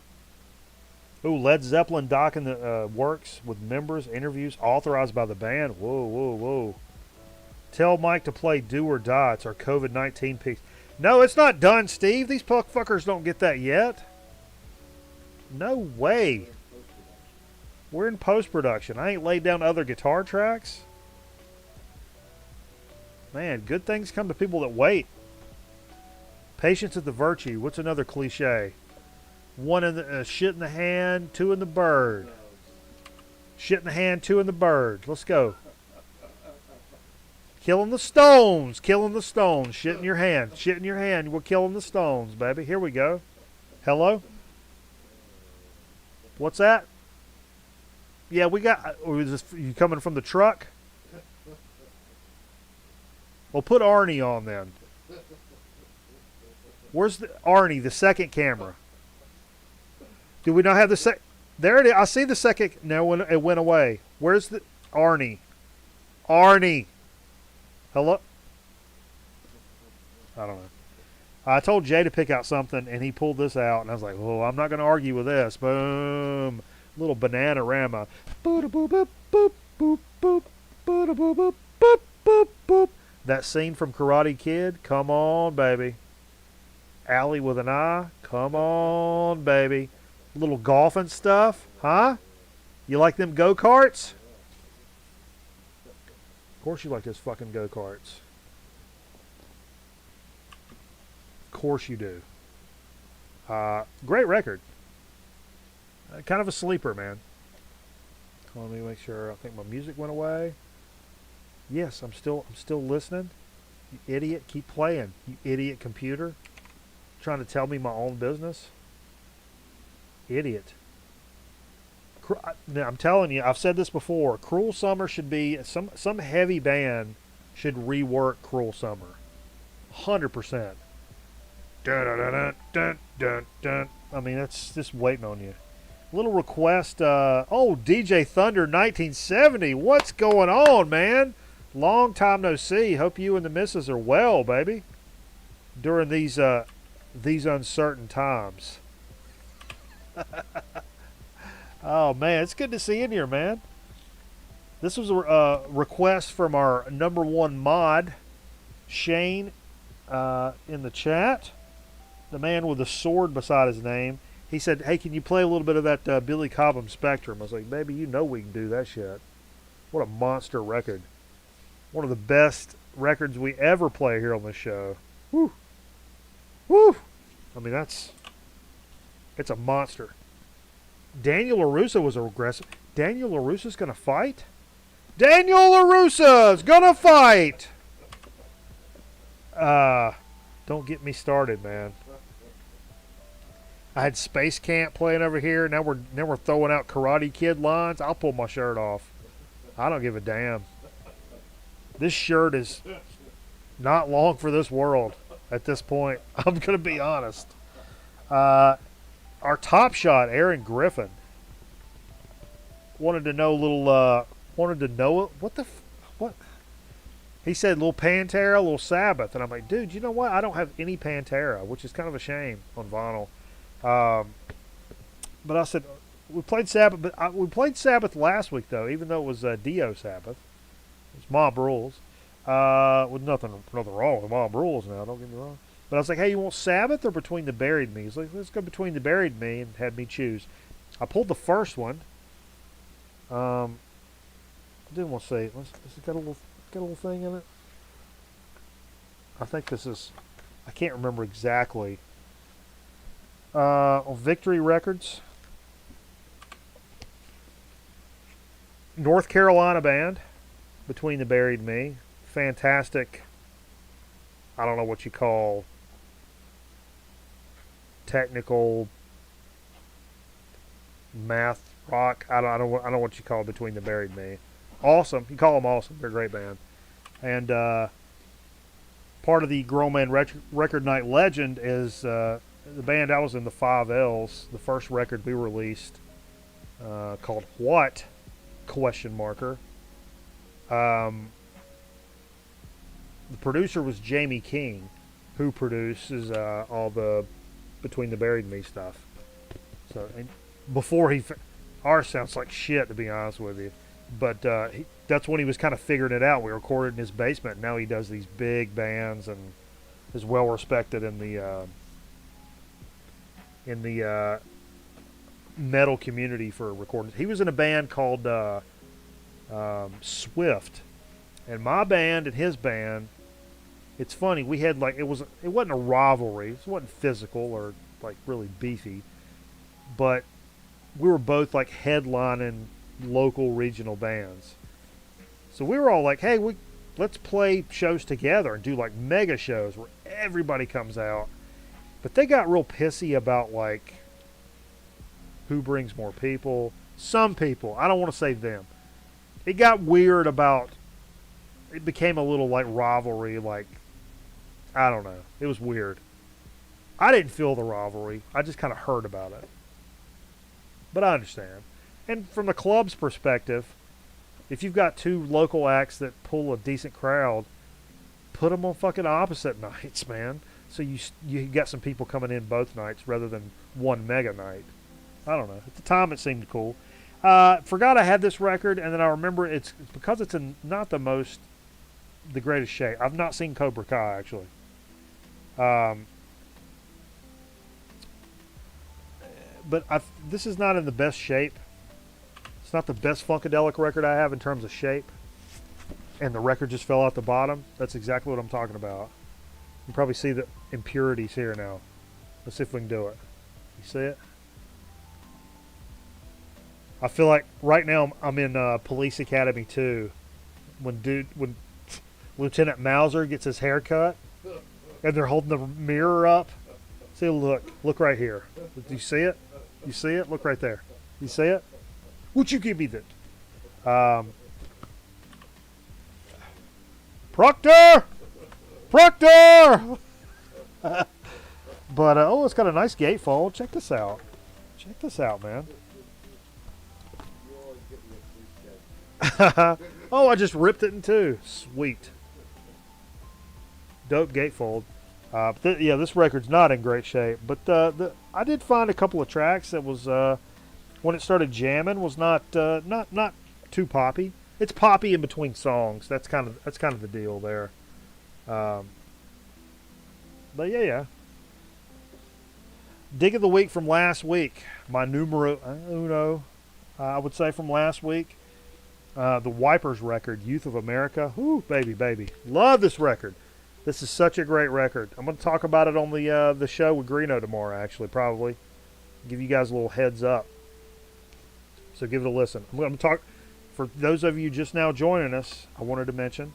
Ooh, Led Zeppelin doc in the works with members, interviews authorized by the band. Whoa. Tell Mike to play Do or Die. It's our COVID-19 piece. No, it's not done, Steve. These fuckers don't get that yet. No way. We're in post-production. I ain't laid down other guitar tracks. Man, good things come to people that wait. Patience is the virtue. What's another cliche? One in the shit in the hand, two in the bird. Shit in the hand, two in the bird. Let's go. Killing the Stones. Shit in your hand. We're killing the Stones, baby. Here we go. Hello? What's that? Yeah, we got... Is this, you coming from the truck? Well, put Arnie on then. Where's the Arnie, the second camera? Do we not have the second? There it is. I see the second. No, it went away. Where's the Arnie? Hello? I don't know. I told Jay to pick out something, and he pulled this out, and I was like, oh, I'm not going to argue with this. Boom. Little Bananarama. That scene from Karate Kid. Come on, baby. Allie with an eye. Come on, baby. Little golfing stuff. Huh? You like them go-karts? Of course you like those fucking go-karts. Of course you do. Great record. Kind of a sleeper, man. Let me make sure. I think my music went away. Yes, I'm still listening. You idiot, keep playing. You idiot computer. Trying to tell me my own business. Idiot. I'm telling you, I've said this before. Cruel Summer should be some heavy band should rework Cruel Summer. 100%. Dun, dun, dun, dun, dun, dun. I mean, that's just waiting on you. Little request. DJ Thunder 1970. What's going on, man? Long time no see. Hope you and the missus are well, baby. During these uncertain times. Oh, man, it's good to see you in here, man. This was a request from our number one mod, Shane in the chat. The man with the sword beside his name. He said, "Hey, can you play a little bit of that Billy Cobham Spectrum?" I was like, "Baby, you know we can do that shit." What a monster record! One of the best records we ever play here on this show. Woo, woo! I mean, it's a monster. Daniel LaRusso was aggressive. Daniel LaRusso's gonna fight. Daniel LaRusso's gonna fight. Don't get me started, man. I had Space Camp playing over here. Now we're throwing out Karate Kid lines. I'll pull my shirt off. I don't give a damn. This shirt is not long for this world at this point. I'm gonna be honest. Our top shot, Aaron Griffin, wanted to know what. He said little Pantera, little Sabbath, and I'm like, dude, you know what? I don't have any Pantera, which is kind of a shame on vinyl. But I said we played Sabbath, but we played Sabbath last week though, even though it was Dio Sabbath. It's Mob Rules, with nothing wrong with Mob Rules now. Don't get me wrong. But I was like, hey, you want Sabbath or Between the Buried Me? He's like, let's go Between the Buried Me, and had me choose. I pulled the first one. I didn't want to say it. Does it got a little thing in it? I think this is. I can't remember exactly. On Victory Records, North Carolina band, Between the Buried Me, fantastic. I don't know what you call technical math rock. I don't know what you call Between the Buried Me. Awesome. You call them awesome. They're a great band. And part of the Grown Man Record Night legend is the band I was in, the 5Ls. The first record we released called What? Question marker. The producer was Jamie King, who produces all the Between the Buried Me stuff. So and before ours sounds like shit, to be honest with you. But that's when he was kind of figuring it out. We recorded in his basement. Now he does these big bands and is well respected in the metal community for recording. He was in a band called Swift, and my band and his band. It's funny. We had it wasn't a rivalry. It wasn't physical or like really beefy, but we were both like headlining local regional bands. So we were all like, hey, let's play shows together and do like mega shows where everybody comes out. But they got real pissy about like who brings more people. Some people, I don't want to say them. It got weird about, it became a little like rivalry, like, I don't know. It was weird. I didn't feel the rivalry. I just kind of heard about it. But I understand. And from the club's perspective, if you've got two local acts that pull a decent crowd, put them on fucking opposite nights, man. So you got some people coming in both nights rather than one mega night. I don't know. At the time, it seemed cool. Forgot I had this record, and then I remember it's because it's in not the greatest shape. I've not seen Cobra Kai, actually. But this is not in the best shape. It's not the best Funkadelic record I have in terms of shape. And the record just fell out the bottom. That's exactly what I'm talking about. You can probably see the impurities here now. Let's see if we can do it. You see it? I feel like right now I'm in Police Academy 2. When Lieutenant Mauser gets his hair cut and they're holding the mirror up. See, look right here. Do you see it? You see it? Look right there. You see it? Would you give me that? Proctor! Proctor! But, oh, it's got a nice gatefold. Check this out. Check this out, man. Oh, I just ripped it in two. Sweet. Dope gatefold. Yeah, this record's not in great shape. But I did find a couple of tracks that was, when it started jamming, was not too poppy. It's poppy in between songs. That's kind of the deal there. But yeah. Dig of the week from last week. My numero uno, I would say, from last week. The Wipers record, Youth of America. Whoo, baby. Love this record. This is such a great record. I'm going to talk about it on the show with Greeno tomorrow, actually, probably. Give you guys a little heads up. So give it a listen. I'm going to talk, for those of you just now joining us, I wanted to mention,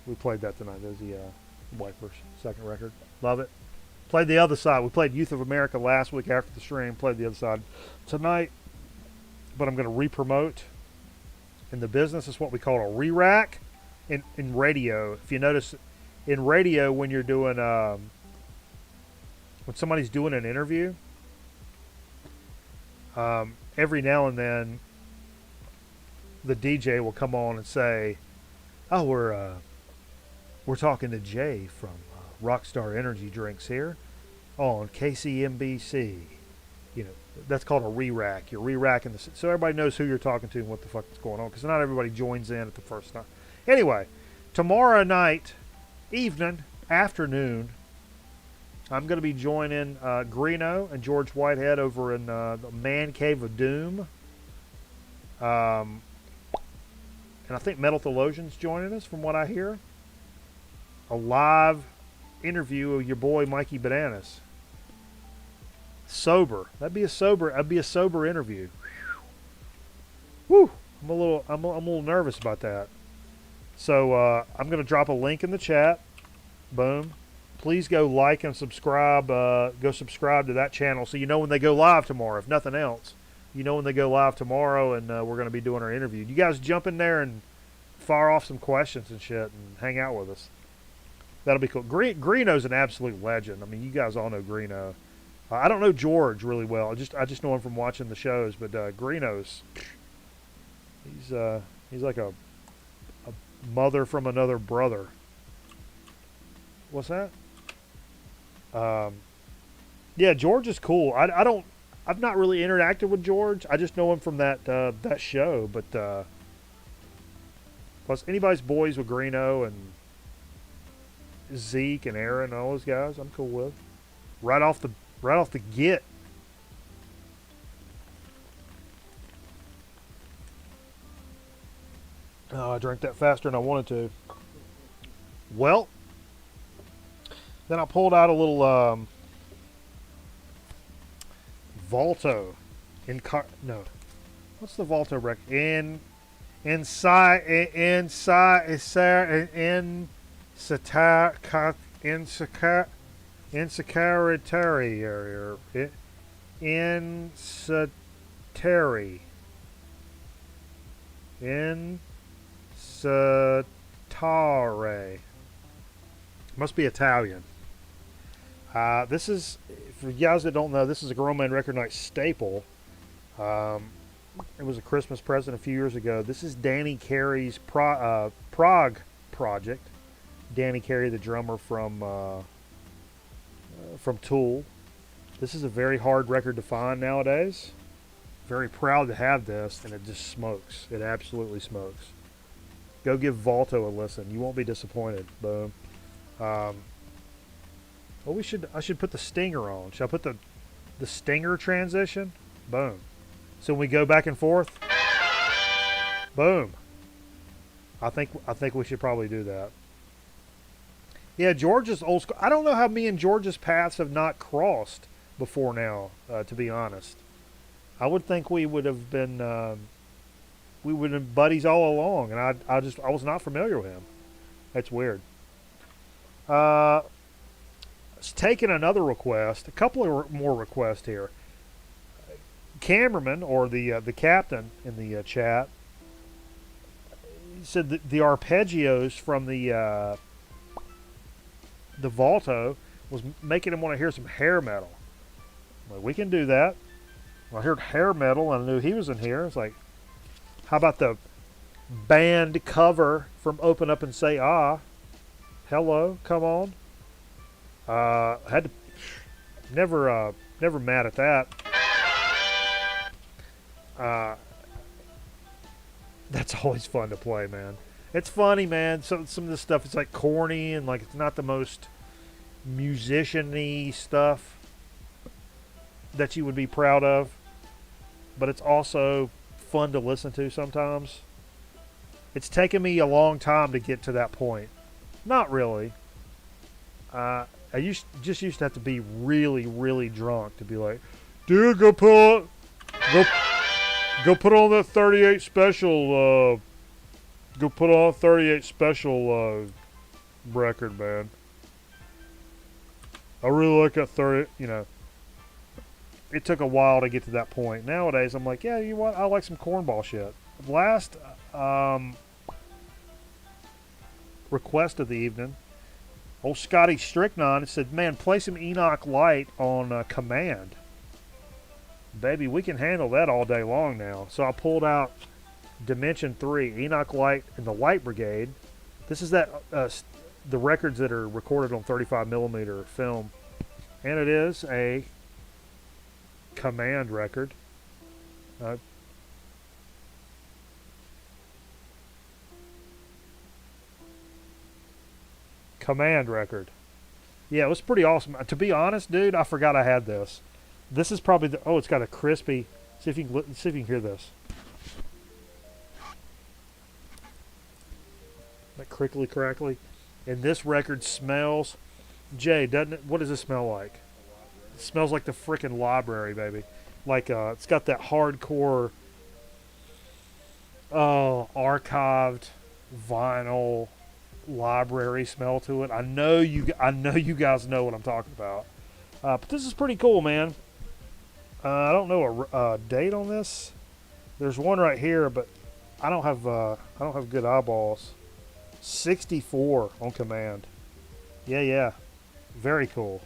we played that tonight. There's the Wipers second record. Love it. Played the other side. We played Youth of America last week after the stream. Played the other side tonight. But I'm going to re-promote. In the business, it's what we call a re-rack. In radio, if you notice, in radio when you're doing, when somebody's doing an interview, every now and then, the DJ will come on and say, "Oh, we're talking to Jay from Rockstar Energy Drinks here on KCMBC." You know, that's called a re-rack. You're re-racking so everybody knows who you're talking to and what the fuck is going on, because not everybody joins in at the first time. Anyway, tomorrow night, afternoon, I'm going to be joining Greeno and George Whitehead over in the Man Cave of Doom. And I think Metal Theologian's joining us, from what I hear. A live interview of your boy Mikey Bananas. Sober. That'd be a sober interview. Whew. I'm a little nervous about that. So I'm going to drop a link in the chat. Boom. Please go like and subscribe. Go subscribe to that channel so you know when they go live tomorrow. If nothing else, you know when they go live tomorrow, and we're going to be doing our interview. You guys jump in there and fire off some questions and shit and hang out with us. That'll be cool. Greeno's an absolute legend. I mean, you guys all know Greeno. I don't know George really well. I just know him from watching the shows. But Greeno's, he's like a mother from another brother. What's that? Yeah, George is cool. I've not really interacted with George. I just know him from that show. But plus anybody's boys with Greeno and Zeke and Aaron and all those guys, I'm cool with. Right off the get. Oh, I drank that faster than I wanted to. Well, then I pulled out a little Volto. What's the Volto record? Insitare. Must be Italian. This is, for you guys that don't know, this is a Grown Man Record Night staple. It was a Christmas present a few years ago. This is Danny Carey's Prague project. Danny Carey, the drummer from Tool. This is a very hard record to find nowadays. Very proud to have this, and it just smokes. It absolutely smokes. Go give Volto a listen. You won't be disappointed. Boom. Well, I should put the stinger on. Should I put the stinger transition? Boom. So when we go back and forth, boom. I think we should probably do that. Yeah, George's old school. I don't know how me and George's paths have not crossed before now, to be honest. I would think we would have been buddies all along, and I was not familiar with him. That's weird. It's taking another request, a couple of more requests here. Cameraman, or the captain in the chat, said that the arpeggios from the Volto was making him want to hear some hair metal. Well, we can do that. I heard hair metal and I knew he was in here. It's like, how about the band cover from Open Up and Say Ah? Hello, come on. Had to never mad at that. That's always fun to play, man. It's funny, man. Some of this stuff is like corny and like it's not the most musician-y stuff that you would be proud of, but it's also fun to listen to sometimes. It's taken me a long time to get to that point. Not really. Just used to have to be really, really drunk to be like, dude, go go put on that 38 special. Go put on 38 special record, man. I really like that 30. You know, it took a while to get to that point. Nowadays, I'm like, yeah, you know what? I like some cornball shit. Last request of the evening, old Scotty Stricknon said, man, play some Enoch Light on command. Baby, we can handle that all day long now. So I pulled out Dimension 3, Enoch Light and the Light Brigade. This is that the records that are recorded on 35 millimeter film. And it is a command record. Command record. Yeah, it was pretty awesome. To be honest, dude, I forgot I had this. This is probably the. Oh, it's got a crispy. See if you can hear this. That crickly crackly. And this record smells. Jay, doesn't it? What does it smell like? It smells like the frickin' library, baby. Like it's got that hardcore, archived vinyl library smell to it. I know you guys know what I'm talking about. But this is pretty cool, man. I don't know a date on this. There's one right here, but I don't have good eyeballs. 64 on command. Yeah. Very cool.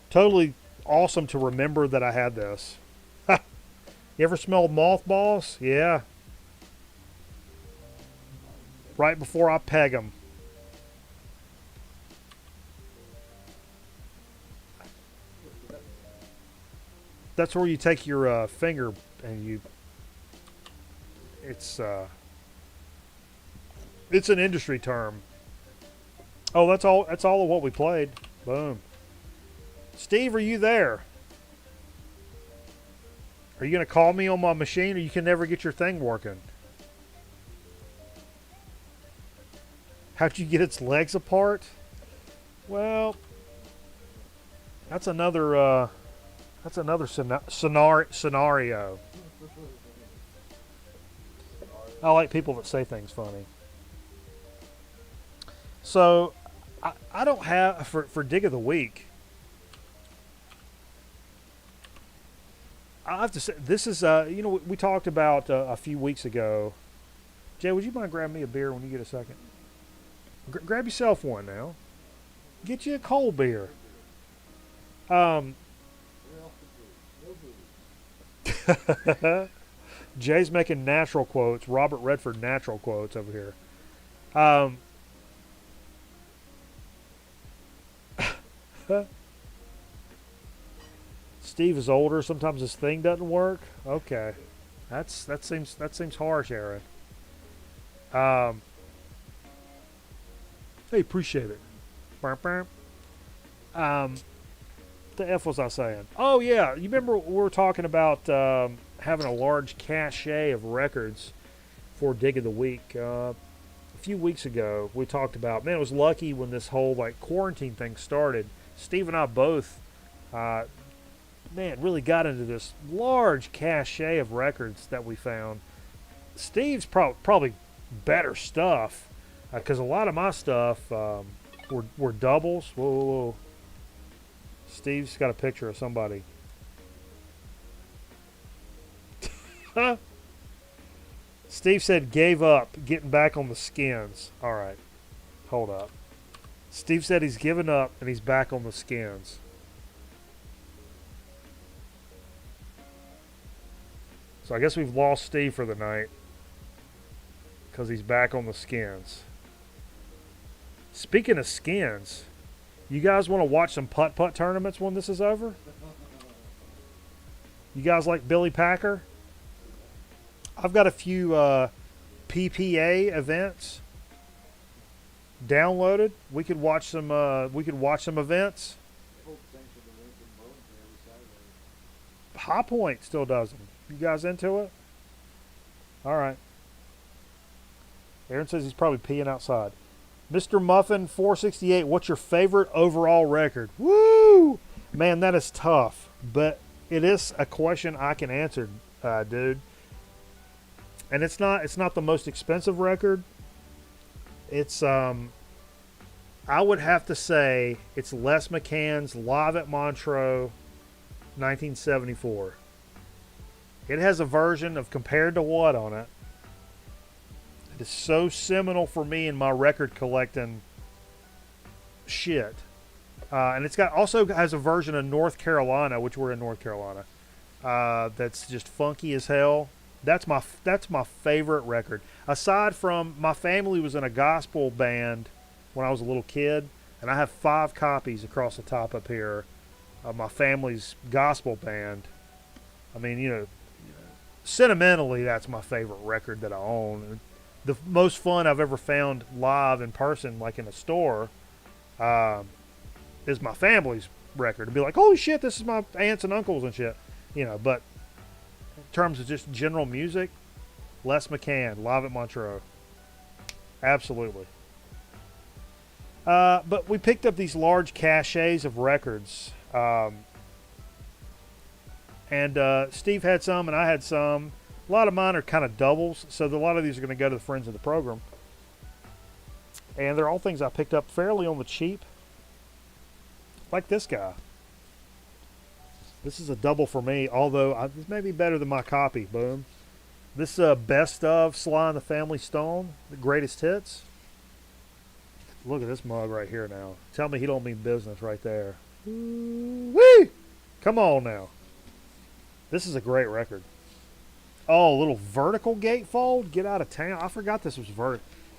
Totally awesome to remember that I had this. You ever smelled mothballs? Yeah. Right before I peg them. That's where you take your finger and you. It's an industry term. Oh, that's all. That's all of what we played. Boom. Steve, are you there? Are you gonna call me on my machine, or you can never get your thing working? How'd you get its legs apart? Well, that's another scenario. I like people that say things funny. So, I don't have for Dig of the Week. I have to say this is we talked about a few weeks ago. Jay, would you mind grabbing me a beer when you get a second? Grab yourself one now. Get you a cold beer. Jay's making natural quotes. Robert Redford natural quotes over here. Steve is older. Sometimes his thing doesn't work. Okay, that seems harsh, Aaron. Hey, appreciate it. The F was I saying? Oh yeah, you remember we were talking about having a large cache of records for Dig of the Week. A few weeks ago, we talked about, man, it was lucky when this whole like quarantine thing started. Steve and I both, really got into this large cache of records that we found. Steve's probably better stuff, because a lot of my stuff were doubles. Whoa. Steve's got a picture of somebody. Steve said gave up getting back on the skins. All right. Hold up. Steve said he's given up and he's back on the skins. So I guess we've lost Steve for the night because he's back on the skins. Speaking of skins, you guys want to watch some putt-putt tournaments when this is over? You guys like Billy Packer? I've got a few PPA events downloaded. We could watch some. We could watch some events. Hope sanctioned events in Burlington every Saturday. High Point still does them. You guys into it? All right. Aaron says he's probably peeing outside. Mr. Muffin 468. What's your favorite overall record? Woo! Man, that is tough, but it is a question I can answer, dude. And it's not the most expensive record. It's I would have to say it's Les McCann's Live at Montreux 1974. It has a version of Compared to What on it. It is so seminal for me in my record collecting shit. And it's got also has a version of North Carolina, which we're in North Carolina. That's just funky as hell. That's my favorite record. Aside from my family was in a gospel band when I was a little kid, and I have 5 copies across the top up here of my family's gospel band. I mean, you know, sentimentally, that's my favorite record that I own. The most fun I've ever found live in person, like in a store, is my family's record. To be like, holy shit, this is my aunts and uncles and shit, you know. But in terms of just general music, Les McCann, Live at Montreux, absolutely. But we picked up these large caches of records, and Steve had some, and I had some. A lot of mine are kind of doubles, so a lot of these are going to go to the friends of the program. And they're all things I picked up fairly on the cheap. Like this guy. This is a double for me, although this may be better than my copy. Boom. This best of Sly and the Family Stone, the greatest hits. Look at this mug right here now. Tell me he don't mean business right there. Woo! Come on now. This is a great record. Oh, a little vertical gatefold. Get out of town. I forgot this was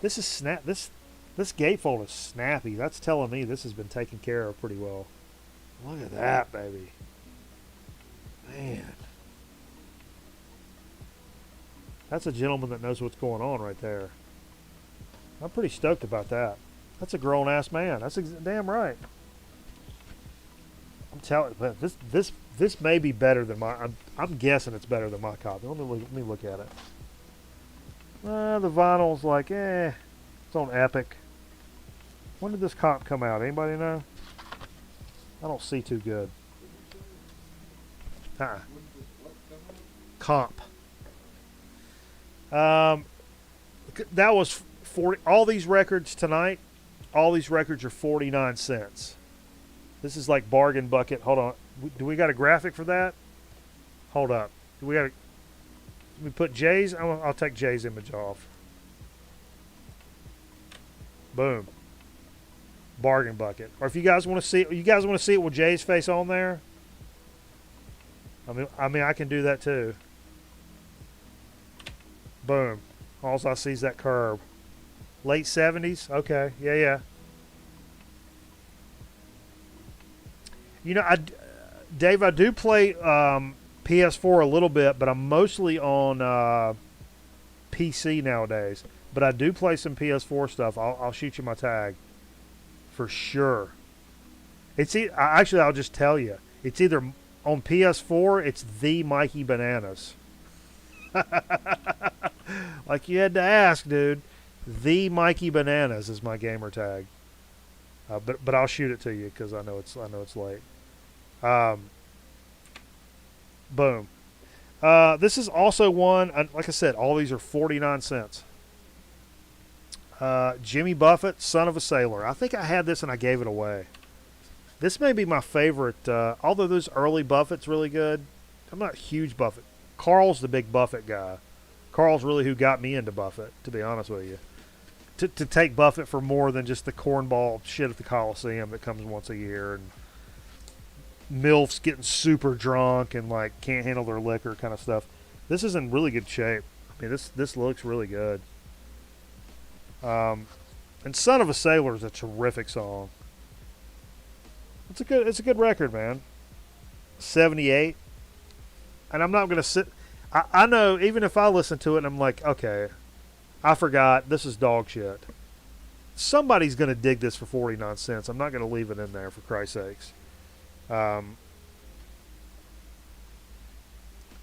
This is snap. This gatefold is snappy. That's telling me this has been taken care of pretty well. Look at that, baby. Man. That's a gentleman that knows what's going on right there. I'm pretty stoked about that. That's a grown-ass man. That's damn right. I'm telling you, this may be better than my. I'm guessing it's better than my copy. Let me look at it. The vinyl's like, it's on Epic. When did this comp come out? Anybody know? I don't see too good. Comp. That was 40. All these records tonight. All these records are 49 cents. This is like bargain bucket. Hold on. Do we got a graphic for that? Hold up. Do we got? Let me put Jay's. I'll take Jay's image off. Boom. Bargain bucket. Or if you guys want to see it with Jay's face on there. I mean, I can do that too. Boom. All I see is that curve. Late 70s. Okay. Yeah. You know, Dave, I do play PS4 a little bit, but I'm mostly on PC nowadays. But I do play some PS4 stuff. I'll shoot you my tag for sure. Actually, I'll just tell you. It's either on PS4. It's the Mikey Bananas. Like you had to ask, dude. The Mikey Bananas is my gamer tag. But I'll shoot it to you because I know it's late. Boom. This is also one. Like I said, all these are 49 cents. Jimmy Buffett, Son of a Sailor. I think I had this and I gave it away. This may be my favorite. Although those early Buffett's really good. I'm not a huge Buffett. Carl's the big Buffett guy. Carl's really who got me into Buffett, to be honest with you. To take Buffett for more than just the cornball shit at the Coliseum that comes once a year and MILFs getting super drunk and like can't handle their liquor kind of stuff. This is in really good shape. I mean, this looks really good. And Son of a Sailor is a terrific song. It's a good record, man. 78. And I'm not gonna sit. I know even if I listen to it and I'm like, okay, I forgot this is dog shit. somebody's going to dig this for 49 cents. I'm not going to leave it in there, for Christ's sakes.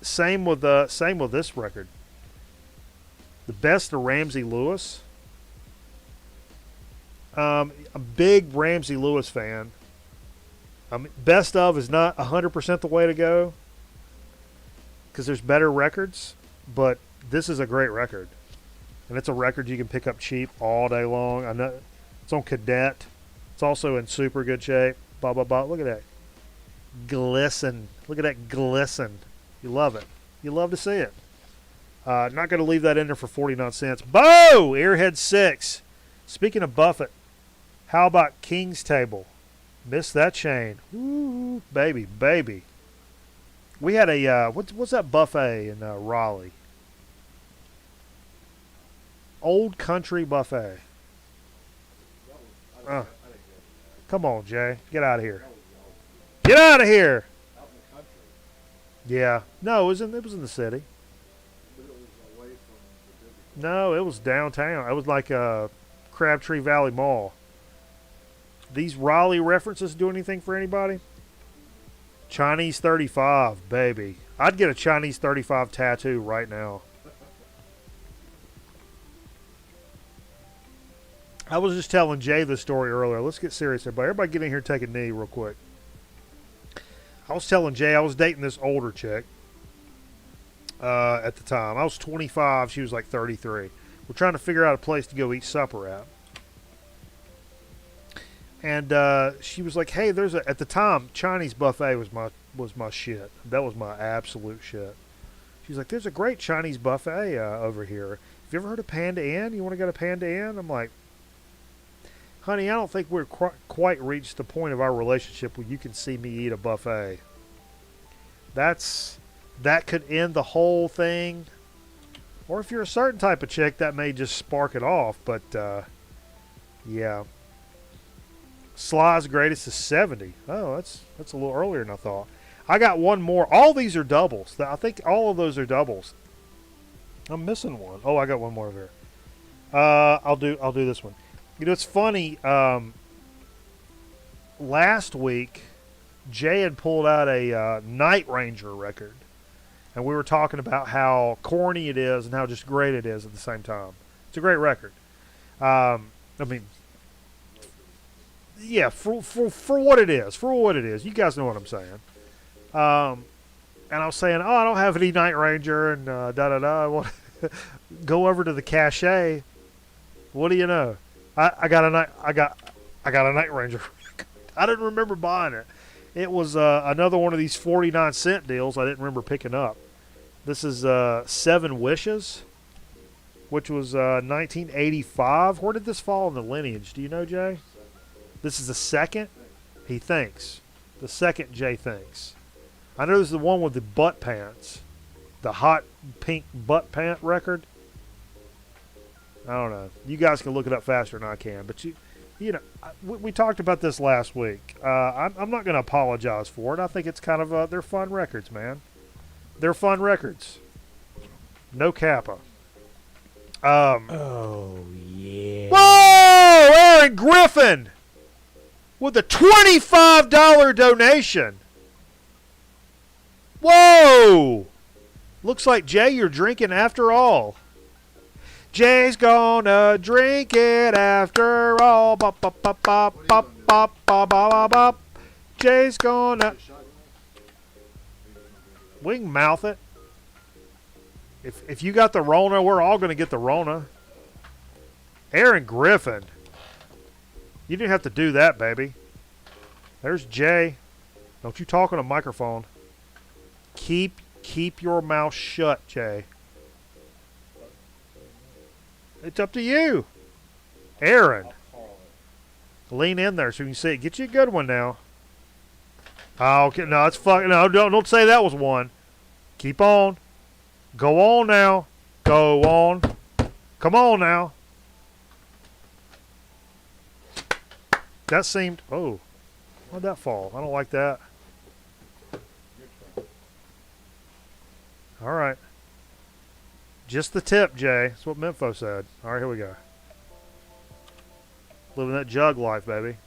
Same with this record. The Best of Ramsey Lewis. A big Ramsey Lewis fan. Best of is not 100% the way to go because there's better records, but this is a great record. And it's a record you can pick up cheap all day long. I know it's on Cadet. It's also in super good shape. Blah, blah, blah. Look at that. Glisten. Look at that glisten. You love it. You love to see it. Not going to leave that in there for 49 cents. Bo! Earhead 6. Speaking of Buffett, how about King's Table? Missed that chain. Ooh, baby, baby. We had a, what's that buffet in Raleigh? Old Country Buffet. Come on, Jay. Get out of here. Get out of here. Out in the country. Yeah. No, it was in the city. But it was away from the busy. No, it was downtown. It was like Crabtree Valley Mall. These Raleigh references do anything for anybody? Chinese 35, baby. I'd get a Chinese 35 tattoo right now. I was just telling Jay this story earlier. Let's get serious, everybody. Everybody get in here and take a knee real quick. I was telling Jay I was dating this older chick at the time. I was 25. She was like 33. We're trying to figure out a place to go eat supper at. And she was like, "Hey, there's at the time Chinese buffet was my shit. That was my absolute shit." She's like, "There's a great Chinese buffet over here. Have you ever heard of Panda Inn? You want to go to Panda Inn?" I'm like, "Honey, I don't think we're quite reached the point of our relationship where you can see me eat a buffet. That could end the whole thing. Or if you're a certain type of chick, that may just spark it off. But yeah." Sly's greatest is 70. Oh, that's a little earlier than I thought. I got one more. All these are doubles. I think all of those are doubles. I'm missing one. Oh, I got one more over here. I'll do this one. You know, it's funny. Last week, Jay had pulled out a Night Ranger record, and we were talking about how corny it is and how just great it is at the same time. It's a great record. I mean, yeah, for what it is. For what it is. You guys know what I'm saying. And I was saying, oh, I don't have any Night Ranger and da-da-da. Well, go over to the cache. What do you know? I got a Night Ranger. I didn't remember buying it. It was another one of these 49-cent deals I didn't remember picking up. This is 7 Wishes, which was 1985. Where did this fall in the lineage? Do you know, Jay? This is the second? He thinks. The second Jay thinks. I know this is the one with the butt pants. The hot pink butt pant record. I don't know. You guys can look it up faster than I can. But you know, we talked about this last week. I'm not going to apologize for it. I think it's kind of, they're fun records, man. They're fun records. No Kappa. Oh, yeah. Whoa! Aaron Griffin! With a $25 donation. Whoa! Looks like, Jay, you're drinking after all. Jay's gonna drink it after all. Bop, bop, bop, bop, bop, bop, bop, bop, bop. Jay's gonna... We can mouth it. If you got the Rona, we're all going to get the Rona. Aaron Griffin. You didn't have to do that, baby. There's Jay. Don't you talk on a microphone. Keep your mouth shut, Jay. It's up to you. Aaron. Lean in there so you can see it. Get you a good one now. Oh, okay. No, it's fucking. No, don't say that was one. Keep on. Go on now. Go on. Come on now. That seemed. Oh, why'd that fall? I don't like that. All right. Just the tip, Jay. That's what Menfo said. All right, here we go. Living that jug life, baby.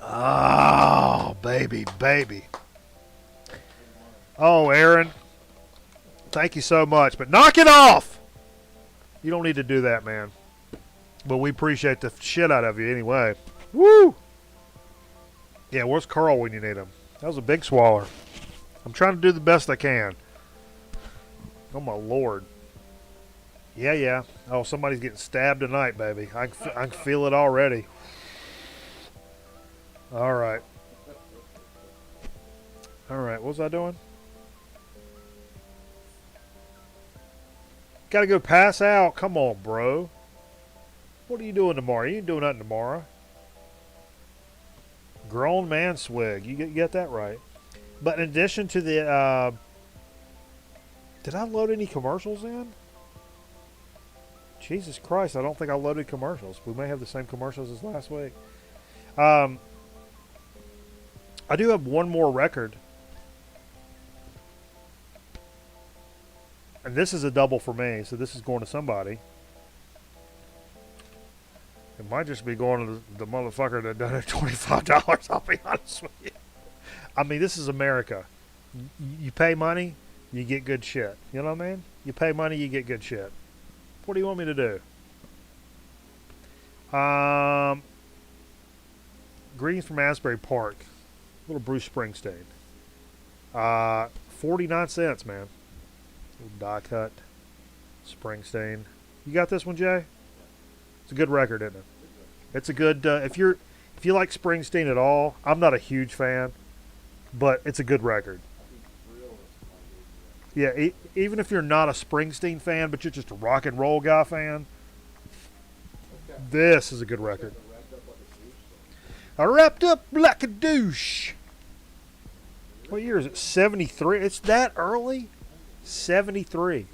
Oh, baby, baby. Oh, Aaron. Thank you so much. But knock it off! You don't need to do that, man. But we appreciate the shit out of you anyway. Woo! Yeah, where's Carl when you need him? That was a big swaller. I'm trying to do the best I can. Oh, my Lord. Yeah, yeah. Oh, somebody's getting stabbed tonight, baby. I can feel it already. All right. All right, what was I doing? Gotta go pass out. Come on, bro. What are you doing tomorrow? You ain't doing nothing tomorrow. Grown man swig. You get that right. But in addition to the... did I load any commercials in? Jesus Christ, I don't think I loaded commercials. We may have the same commercials as last week. I do have one more record. And this is a double for me, so this is going to somebody. It might just be going to the motherfucker that done it $25, I'll be honest with you. I mean, this is America. You pay money, you get good shit. You know what I mean? You pay money, you get good shit. What do you want me to do? Greetings from Asbury Park. Little Bruce Springsteen. 49 cents, man. Little die cut. Springsteen. You got this one, Jay? It's a good record, isn't it? It's a good. If you like Springsteen at all, I'm not a huge fan, but it's a good record. Yeah, even if you're not a Springsteen fan, but you're just a rock and roll guy fan, this is a good record. I wrapped up like a douche. What year is it? 73. It's that early? 73.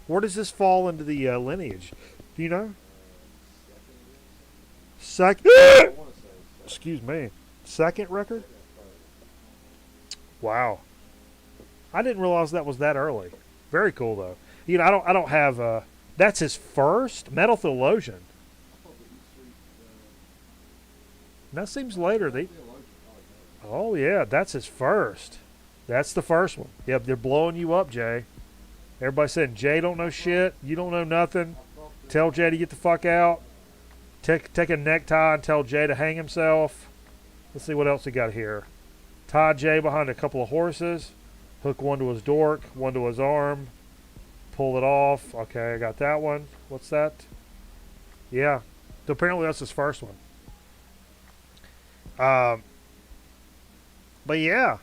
Where does this fall into the lineage? Do you know? Excuse me. Second record? Wow. I didn't realize that was that early. Very cool though. You know, I don't have that's his first Metal Theologian. That seems later. Oh yeah, that's his first. That's the first one. Yep, they're blowing you up, Jay. Everybody saying Jay don't know shit. You don't know nothing. Tell Jay to get the fuck out. Take a necktie and tell Jay to hang himself. Let's see what else we got here. Tie Jay behind a couple of horses. Hook one to his dork, one to his arm. Pull it off. Okay, I got that one. What's that? Yeah. So apparently that's his first one. But yeah.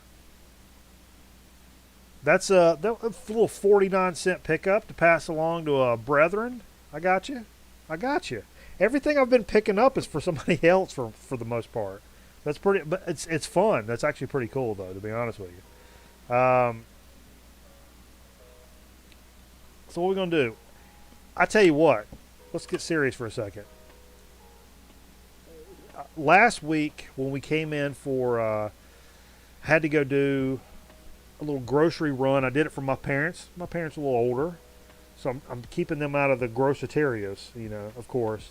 That's a little 49-cent pickup to pass along to a brethren. I got you. I got you. Everything I've been picking up is for somebody else for the most part. That's pretty, but it's fun. That's actually pretty cool though, to be honest with you. So what we're gonna do? I tell you what. Let's get serious for a second. Last week when we came in for, had to go do a little grocery run. I did it for my parents. My parents are a little older, so I'm keeping them out of the groceterias, you know, of course.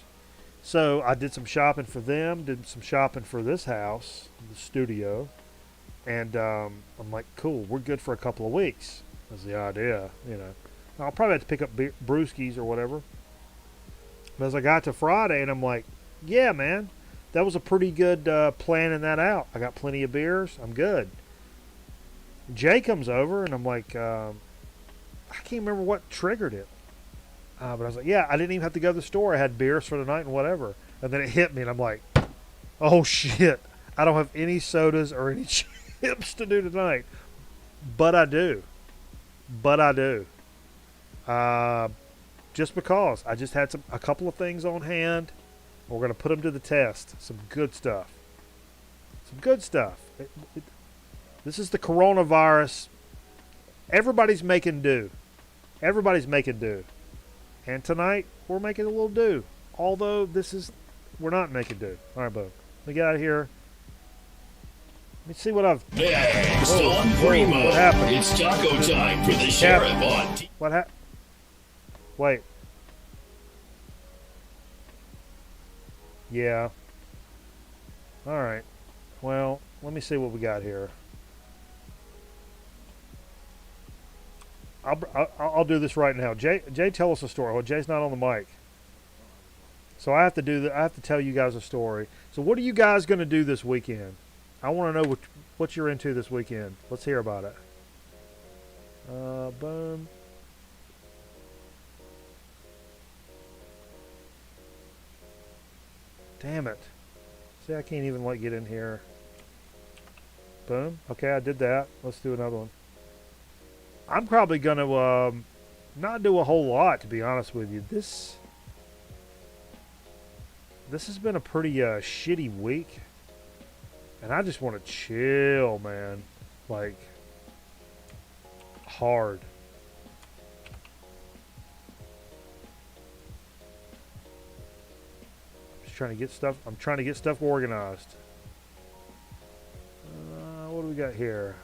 So I did some shopping for them, did some shopping for this house, the studio, and I'm like, cool, we're good for a couple of weeks. That's the idea, you know. I'll probably have to pick up brewskis or whatever. But as I got to Friday, and I'm like, yeah, man, that was a pretty good planning that out. I got plenty of beers. I'm good. Jay comes over, and I'm like, I can't remember what triggered it. But I was like, yeah, I didn't even have to go to the store. I had beers for the night and whatever. And then it hit me, and I'm like, oh, shit. I don't have any sodas or any chips to do tonight. But I do. Just because. I just had a couple of things on hand. We're going to put them to the test. Some good stuff. This is the coronavirus. Everybody's making do. And tonight, we're making a little do. Although we're not making do. All right, bud. Let me get out of here. Let me see what I've... Next Whoa, on whoa, Primo, what happened? it's taco time for the sheriff on What happened? Wait. Yeah. Alright. Well, let me see what we got here. I'll do this right now. Jay, tell us a story. Well, Jay's not on the mic. So I have to do that. I have to tell you guys a story. So what are you guys going to do this weekend? I want to know what you're into this weekend. Let's hear about it. Boom. Damn it. See, I can't even get in here. Boom. Okay, I did that. Let's do another one. I'm probably going to not do a whole lot, to be honest with you. This has been a pretty shitty week. And I just want to chill, man. Like, hard. Just trying to get stuff. I'm trying to get stuff organized. What do we got here?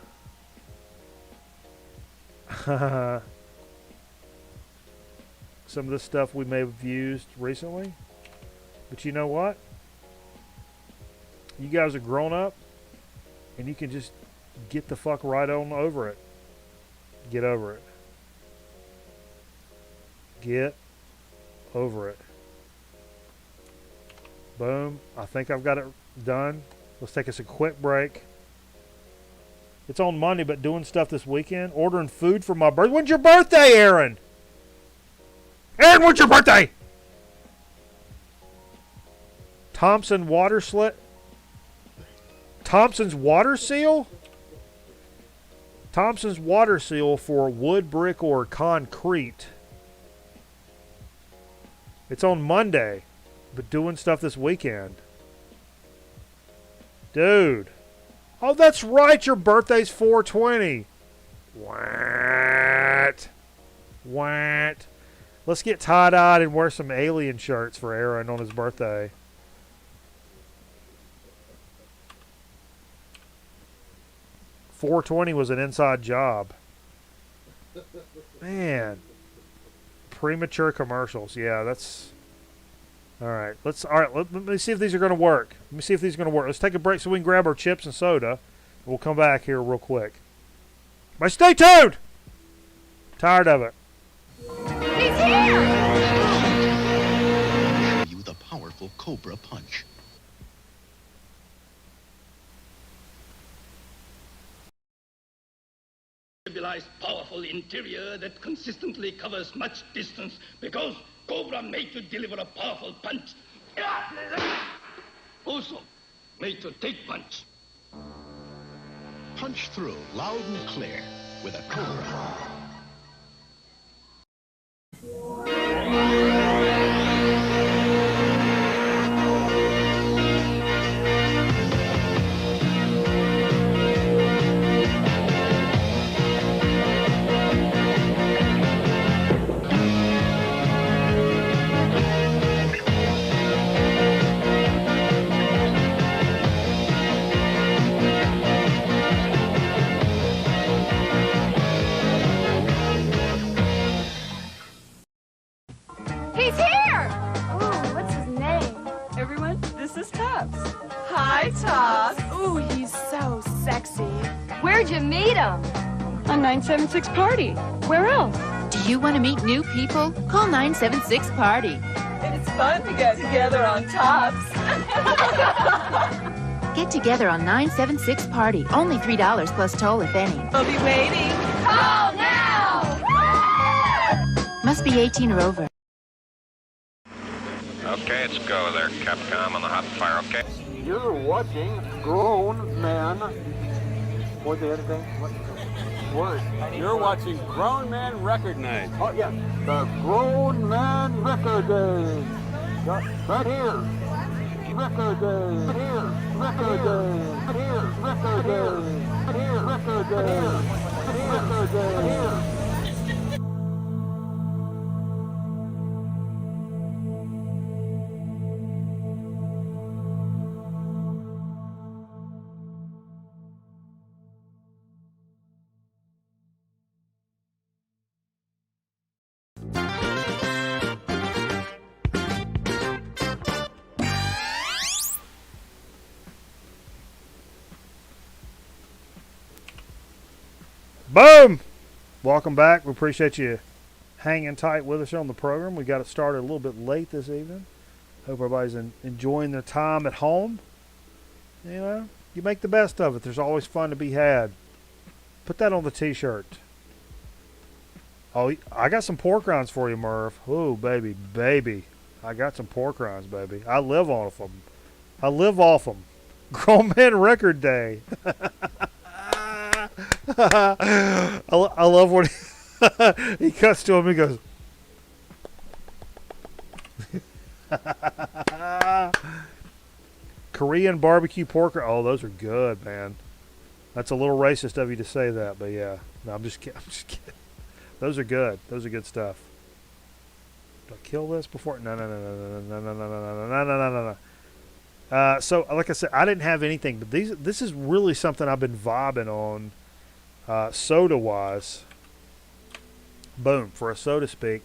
Some of this stuff we may have used recently. But you know what? You guys are grown up, and you can just get the fuck right on over it. Get over it. Get over it. Boom. I think I've got it done. Let's take us a quick break. It's on Monday, but doing stuff this weekend. Ordering food for my birthday. When's your birthday, Aaron? Aaron, when's your birthday? Thompson water slit. Thompson's water seal? Thompson's water seal for wood, brick, or concrete. It's on Monday, but doing stuff this weekend. Dude. Oh, that's right. Your birthday's 4/20. What? What? Let's get tie-dyed and wear some alien shirts for Aaron on his birthday. $420 was an inside job. Man. Premature commercials. Yeah, that's... Alright, let me see if these are going to work. Let me see if these are going to work. Let's take a break so we can grab our chips and soda. And we'll come back here real quick. But stay tuned! Tired of it. He's here! Show you the powerful Cobra Punch. stabilized, powerful interior that consistently covers much distance because Cobra made to deliver a powerful punch. Also, made to take punch. Punch through loud and clear with a Cobra. He's here! Ooh, what's his name? Everyone, this is Tops. Hi, Tops. Ooh, he's so sexy. Where'd you meet him? On 976 Party. Where else? Do you want to meet new people? Call 976 Party. And it's fun to get together on Tops. Get together on 976 Party. Only $3 plus toll, if any. I'll be waiting. Call now! Must be 18 or over. Okay, let's go there, Capcom on the hot fire, okay? You're watching grown men. What's the other thing? What word? You're watching Grown Man Record Night. Oh, yeah. The Grown Man Record Day. Right here. Record Day. Right here. Record Day. Right here. Record Day. Right here. Record Day. Right here. Record Day. Boom! Welcome back. We appreciate you hanging tight with us here on the program. We got it started a little bit late this evening. Hope everybody's enjoying their time at home. You know, you make the best of it. There's always fun to be had. Put that on the t-shirt. Oh, I got some pork rinds for you, Merv. Oh, baby, baby. I got some pork rinds, baby. I live off them. I live off them. Grown Man Record Day. I love when he cuts to him. He goes, Korean barbecue pork. Oh, those are good, man. That's a little racist of you to say that, but yeah. No, I'm just kidding. I'm just kidding. Those are good. Those are good stuff. Do I kill this before? No, no, no, no, no, no, no, no, no, no, no, no, no. So, like I said, I didn't have anything, but this is really something I've been vibing on, soda-wise. Boom, for a soda speak.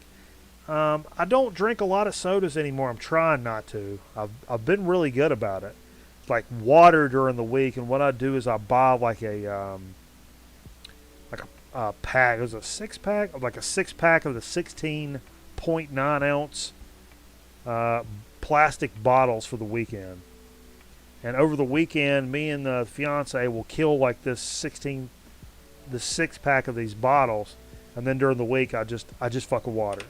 I don't drink a lot of sodas anymore. I'm trying not to. I've been really good about it. Like water during the week, and what I do is I buy like a pack. It was a 6-pack, like a 6-pack of the 16.9 ounce plastic bottles for the weekend. And over the weekend, me and the fiance will kill like the 6-pack of these bottles, and then during the week I just fuck with water.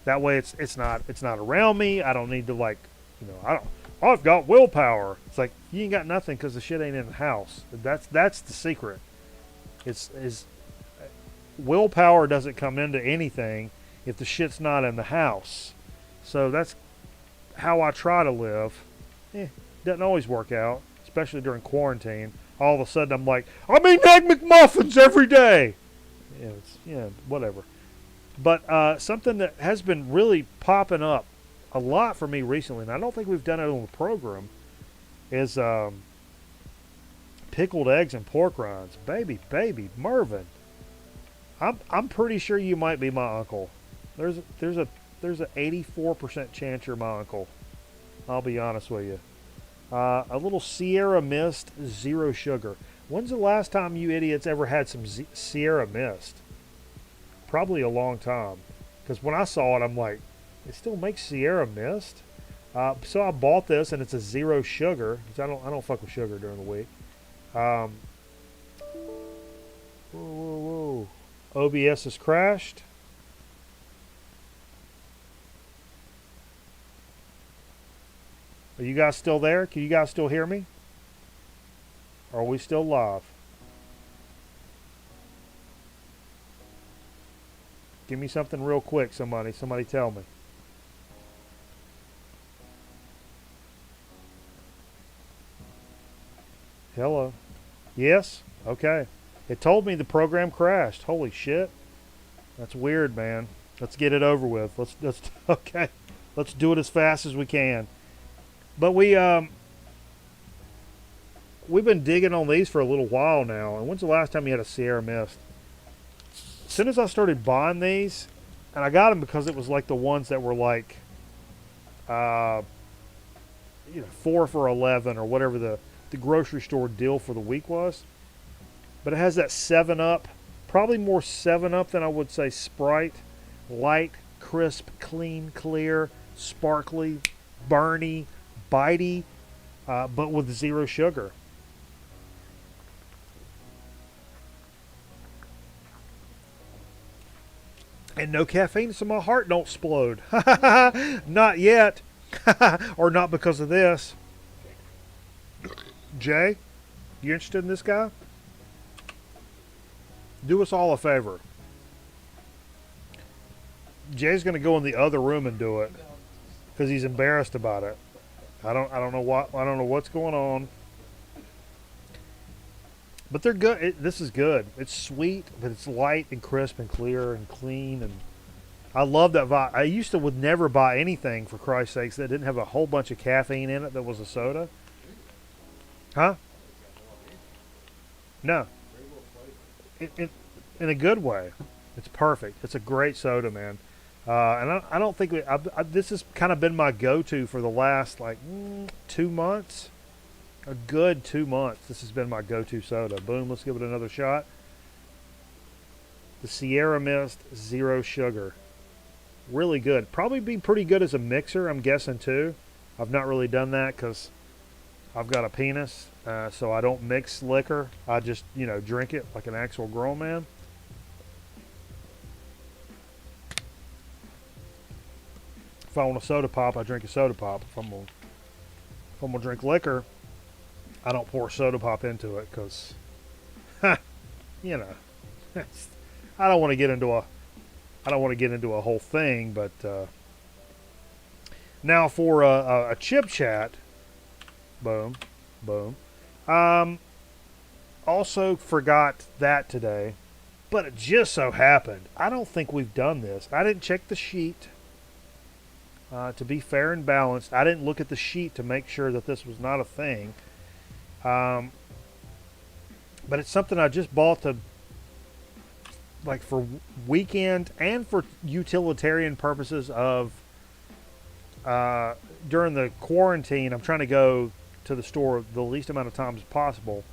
That way it's not around me. I don't need to I've got willpower. It's like you ain't got nothing because the shit ain't in the house. That's the secret. Is willpower doesn't come into anything if the shit's not in the house. So that's how I try to live. Doesn't always work out, especially during quarantine. All of a sudden I'm like, I'm eating Egg McMuffins every day. Whatever. But something that has been really popping up a lot for me recently, and I don't think we've done it on the program, is pickled eggs and pork rinds. Baby, Mervin. I'm pretty sure you might be my uncle. There's a 84% chance you're my uncle. I'll be honest with you. A little Sierra Mist, zero sugar. When's the last time you idiots ever had some Sierra Mist? Probably a long time. Because when I saw it, I'm like, it still makes Sierra Mist? So I bought this, and it's a zero sugar. Because I don't fuck with sugar during the week. Whoa. OBS has crashed. Are you guys still there? Can you guys still hear me? Or are we still live? Give me something real quick, somebody. Somebody tell me. Hello. Yes? Okay. It told me the program crashed. Holy shit. That's weird, man. Let's get it over with. Okay. Let's do it as fast as we can. But we've been digging on these for a little while now. And when's the last time you had a Sierra Mist? As soon as I started buying these, and I got them because it was like the ones that were like, 4 for $11 or whatever the grocery store deal for the week was. But it has that 7-Up, probably more 7-Up than I would say Sprite. Light, crisp, clean, clear, sparkly, burny, bitey, but with zero sugar. And no caffeine, so my heart don't explode. Not yet. Or not because of this. Jay, you interested in this guy? Do us all a favor. Jay's going to go in the other room and do it because he's embarrassed about it. I don't know what's going on. But they're good. This is good. It's sweet, but it's light and crisp and clear and clean. And I love that vibe. I used to would never buy anything, for Christ's sakes, that didn't have a whole bunch of caffeine in it that was a soda. Huh? No. In a good way. It's perfect. It's a great soda, man. And I don't think this has kind of been my go-to for the last 2 months. A good 2 months. This has been my go-to soda. Boom. Let's give it another shot. The Sierra Mist Zero Sugar. Really good. Probably be pretty good as a mixer, I'm guessing, too. I've not really done that because I've got a penis, so I don't mix liquor. I just, drink it like an actual grown man. If I want a soda pop, I drink a soda pop. If I'm gonna drink liquor, I don't pour soda pop into it because, I don't want to get into a whole thing. But now for a chip chat, boom, boom. Also forgot that today, but it just so happened. I don't think we've done this. I didn't check the sheet. To be fair and balanced, I didn't look at the sheet to make sure that this was not a thing. But it's something I just bought for weekend and for utilitarian purposes of during the quarantine. I'm trying to go to the store the least amount of times as possible.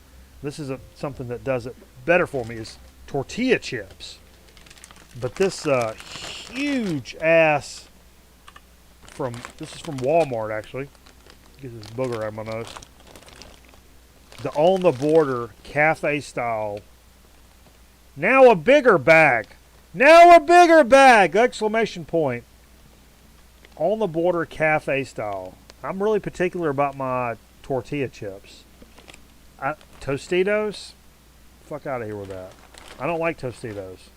This is something that does it better for me, is tortilla chips. But this huge ass this is from Walmart, actually. Get this booger out of my nose. The On the Border cafe style. Now a bigger bag. Now a bigger bag! Exclamation point. On the Border cafe style. I'm really particular about my tortilla chips. Tostitos? Fuck out of here with that. I don't like Tostitos.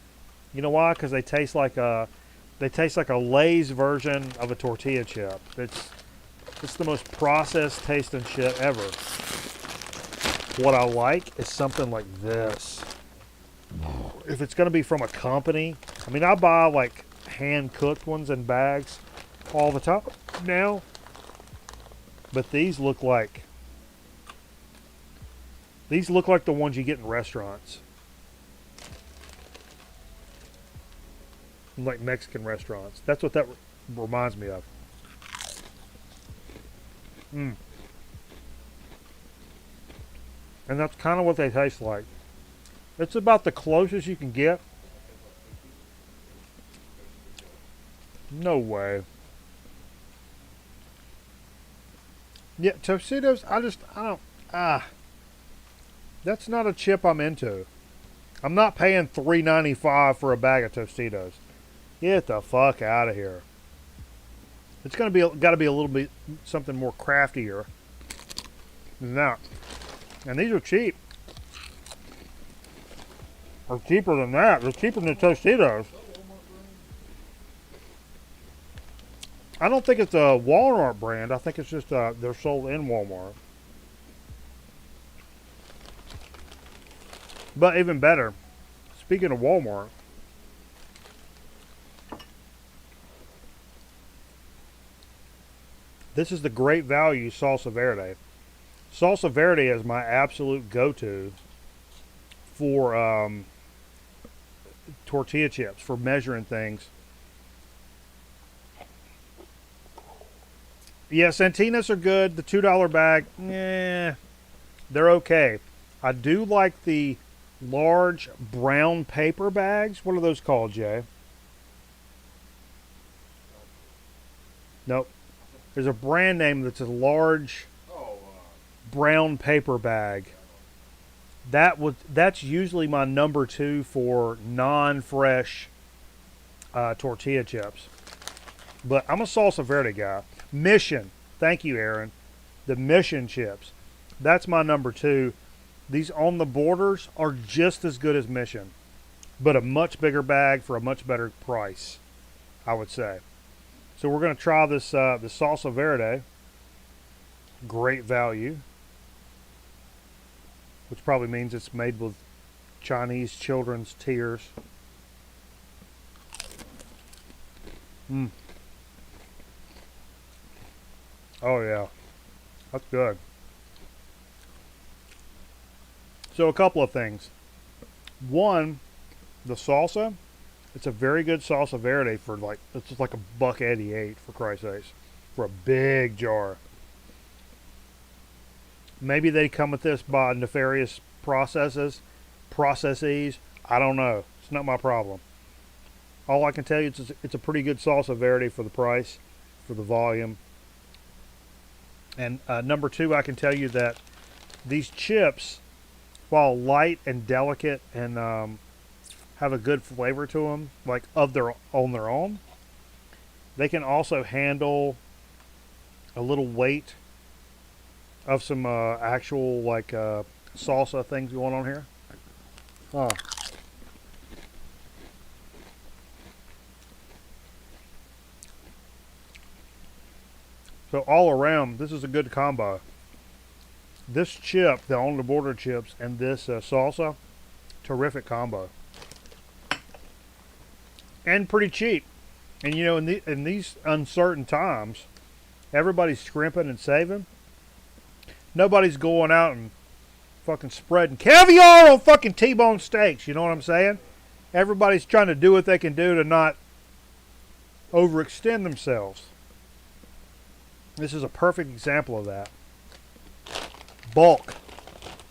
You know why? Because they taste like a Lay's version of a tortilla chip. It's the most processed tasting shit ever. What I like is something like this. If it's going to be from a company, I buy like hand-cooked ones in bags all the time now. But these look like the ones you get in restaurants. Like Mexican restaurants. That's what that reminds me of. And that's kind of what they taste like. It's about the closest you can get. No way. Yeah, Tostitos, I don't, that's not a chip I'm into. I'm not paying $3.95 for a bag of Tostitos. Get the fuck out of here. It's got to be a little bit something more craftier than that. And these are cheap. Or cheaper than that. They're cheaper than the Tostitos. I don't think it's a Walmart brand. I think it's just they're sold in Walmart. But even better, speaking of Walmart, this is the Great Value Salsa Verde. Salsa Verde is my absolute go-to for tortilla chips, for measuring things. Yeah, Santinas are good. The $2 bag, they're okay. I do like the large brown paper bags. What are those called, Jay? Nope. There's a brand name that's a large brown paper bag. That's usually my number 2 for non-fresh tortilla chips. But I'm a salsa verde guy. Mission. Thank you, Aaron. The Mission chips. That's my number 2. These On the Borders are just as good as Mission, but a much bigger bag for a much better price, I would say. So we're going to try this the Salsa Verde. Great Value. Which probably means it's made with Chinese children's tears. Oh yeah. That's good. So a couple of things. One, the salsa. It's a very good salsa verde for it's just like $1.88 for Christ's sakes. For a big jar. Maybe they come with this by nefarious processes. I don't know. It's not my problem. All I can tell you is it's a pretty good salsa verde for the price, for the volume. And number two, I can tell you that these chips, while light and delicate and have a good flavor to them, like on their own, they can also handle a little weight of some actual like salsa things going on here. Oh. So all around, this is a good combo. This chip, the on the border chips, and this salsa, terrific combo. And pretty cheap. And you know, in these uncertain times, everybody's scrimping and saving. Nobody's going out and fucking spreading caviar on fucking T-bone steaks. You know what I'm saying? Everybody's trying to do what they can do to not overextend themselves. This is a perfect example of that. Bulk.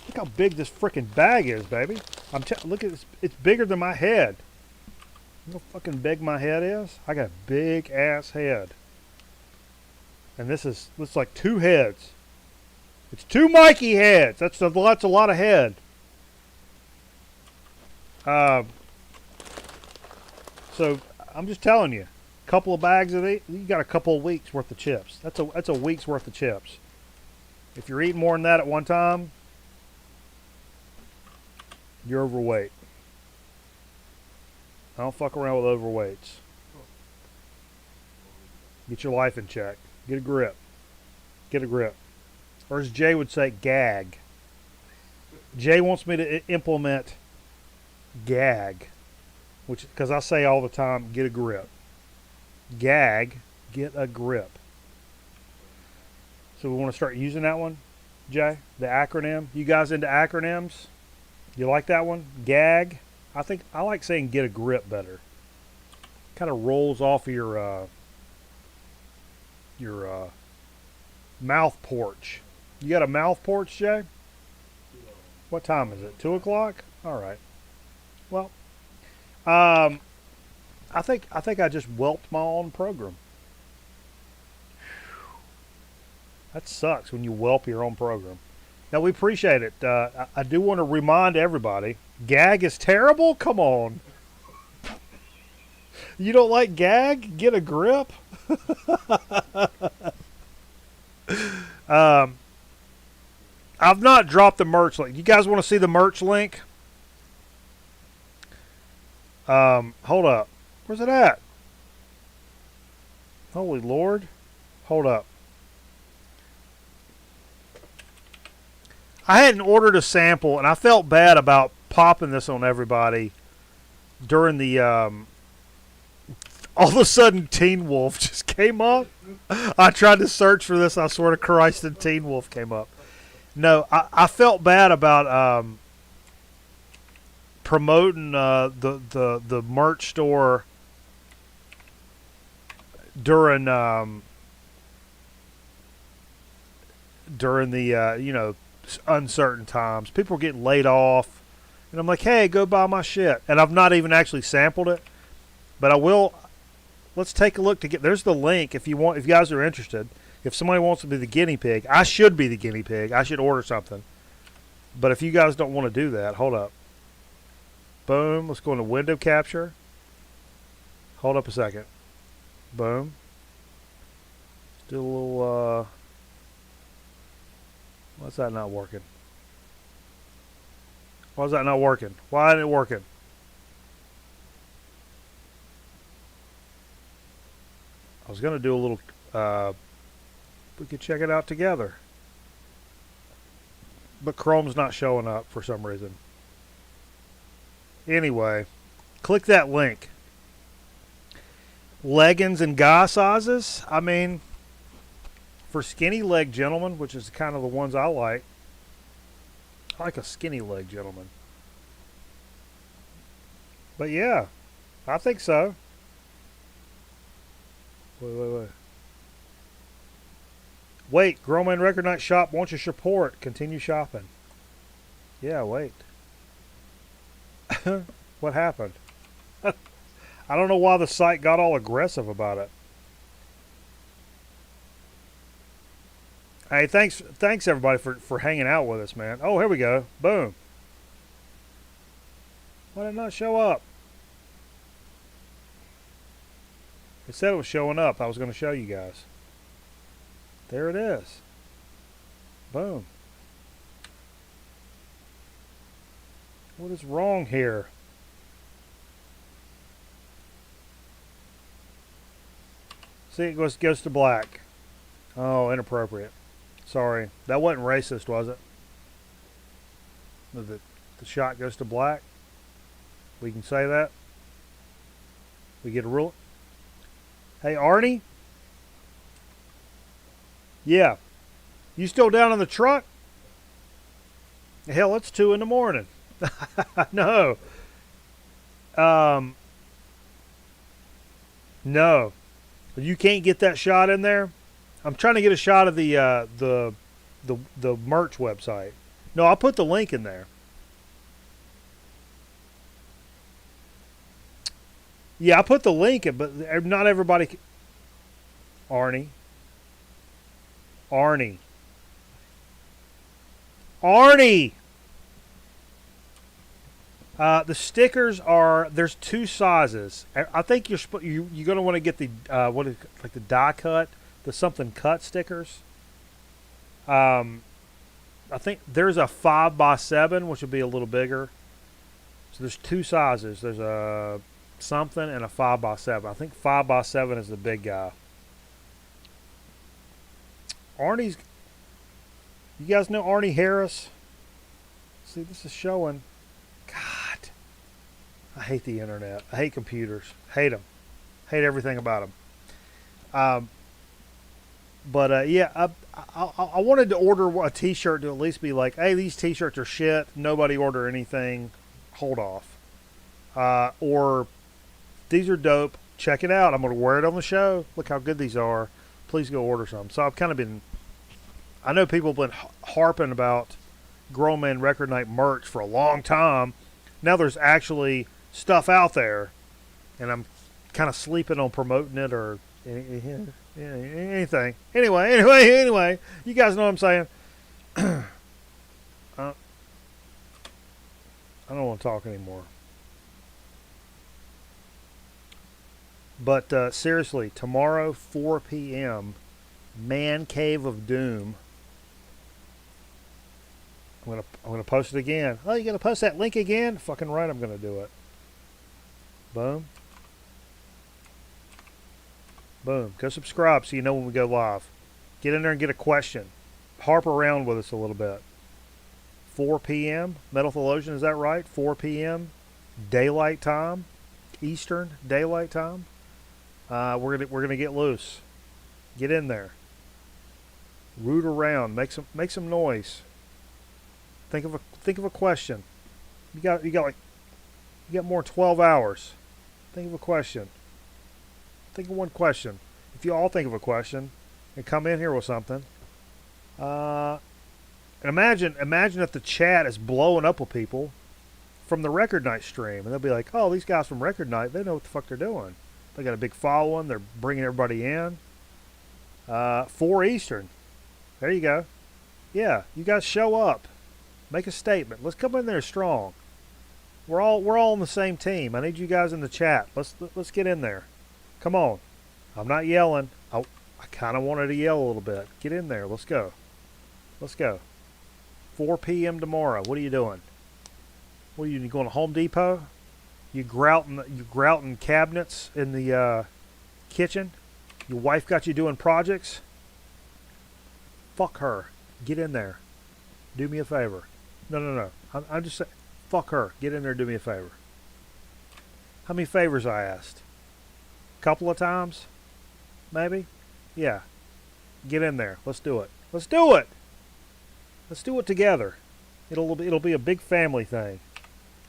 Look how big this freaking bag is, baby. Look at this. It's bigger than my head. You know how fucking big my head is? I got a big ass head. And this looks like two heads. It's two Mikey heads. That's a lot of head. So I'm just telling you. Couple of bags of these, you got a couple of weeks worth of chips. That's a week's worth of chips. If you're eating more than that at one time, you're overweight. I don't fuck around with overweights. Get your life in check. Get a grip. Get a grip. Or as Jay would say, gag. Jay wants me to implement gag, which because I say all the time, get a grip. Gag, get a grip. So we want to start using that one, Jay? The acronym. You guys into acronyms? You like that one? Gag? I think I like saying get a grip better. Kind of rolls off of your mouth porch. You got a mouth porch, Jay? What time is it? 2 o'clock? All right. Well, I think I just whelped my own program. That sucks when you whelp your own program. Now, we appreciate it. I do want to remind everybody, gag is terrible? Come on. You don't like gag? Get a grip? I've not dropped the merch link. You guys want to see the merch link? Hold up. Where's it at? Holy Lord. Hold up. I hadn't ordered a sample, and I felt bad about popping this on everybody during the, all of a sudden Teen Wolf just came up. I tried to search for this. I swear to Christ, and Teen Wolf came up. No, I felt bad about promoting the merch store during the uncertain times. People were getting laid off, and I'm like, hey, go buy my shit. And I've not even actually sampled it, but I will. Let's take a look. There's the link if you guys are interested. If somebody wants to be the guinea pig, I should be the guinea pig. I should order something. But if you guys don't want to do that, hold up. Boom. Let's go into window capture. Hold up a second. Boom. Let's do a little, why's that not working? Why is that not working? Why isn't it working? I was going to do a little, we could check it out together. But Chrome's not showing up for some reason. Anyway, click that link. Leggings and guy sizes. I mean, for skinny leg gentlemen, which is kind of the ones I like a skinny leg gentleman. But yeah, I think so. Wait, Grown Man Record Night Shop wants your support. Continue shopping. Yeah, wait. What happened? I don't know why the site got all aggressive about it. Hey, thanks everybody for hanging out with us, man. Oh, here we go. Boom. Why did it not show up? It said it was showing up. I was going to show you guys. There it is. Boom. What is wrong here? See, it goes to black. Oh, inappropriate. Sorry. That wasn't racist, was it? The shot goes to black? We can say that? We get a rule? Hey, Arnie? Yeah. You still down in the truck? Hell, it's 2 in the morning. No. No. You can't get that shot in there? I'm trying to get a shot of the merch website. No, I'll put the link in there. Yeah, I put the link in, but not everybody. Arnie. The stickers are, there's 2 sizes. I think you're going to want to get the like the die cut, the something cut stickers. I think there's a 5x7, which would be a little bigger. So there's 2 sizes. There's a something and a 5x7. I think 5x7 is the big guy. Arnie's. You guys know Arnie Harris? See, this is showing. God, I hate the internet. I hate computers. Hate them. Hate everything about them. Yeah, I wanted to order a T-shirt to at least be like, hey, these T-shirts are shit. Nobody order anything. Hold off. Or these are dope. Check it out. I'm going to wear it on the show. Look how good these are. Please go order some. So I've kind of been, I know people have been harping about Grown Man Record Night merch for a long time. Now there's actually stuff out there, and I'm kind of sleeping on promoting it or anything. Anyway, you guys know what I'm saying. I don't want to talk anymore. But seriously, tomorrow 4 p.m., Man Cave of Doom. I'm gonna post it again. Oh, you gonna post that link again? Fucking right, I'm gonna do it. Boom. Boom. Go subscribe so you know when we go live. Get in there and get a question. Harp around with us a little bit. 4 p.m. Metal Theologian, is that right? 4 p.m. Daylight time, Eastern Daylight time. We're gonna get loose. Get in there. Root around. Make some noise. Think of a question. You got more than 12 hours. Think of a question. Think of one question. If you all think of a question and come in here with something, and imagine if the chat is blowing up with people from the Record Night stream, and they'll be like, "Oh, these guys from Record Night, they know what the fuck they're doing. They got a big following. They're bringing everybody in." 4 Eastern. There you go. Yeah, you guys show up. Make a statement. Let's come in there strong. We're all on the same team. I need you guys in the chat. Let's get in there. Come on. I'm not yelling. I kind of wanted to yell a little bit. Get in there. Let's go. 4 p.m. tomorrow. What are you doing? What are you going to Home Depot? You grouting cabinets in the kitchen? Your wife got you doing projects? Fuck her. Get in there. Do me a favor. No. I'm just saying, fuck her. Get in there and do me a favor. How many favors I asked? A couple of times? Maybe? Yeah. Get in there. Let's do it. Let's do it together. It'll be a big family thing.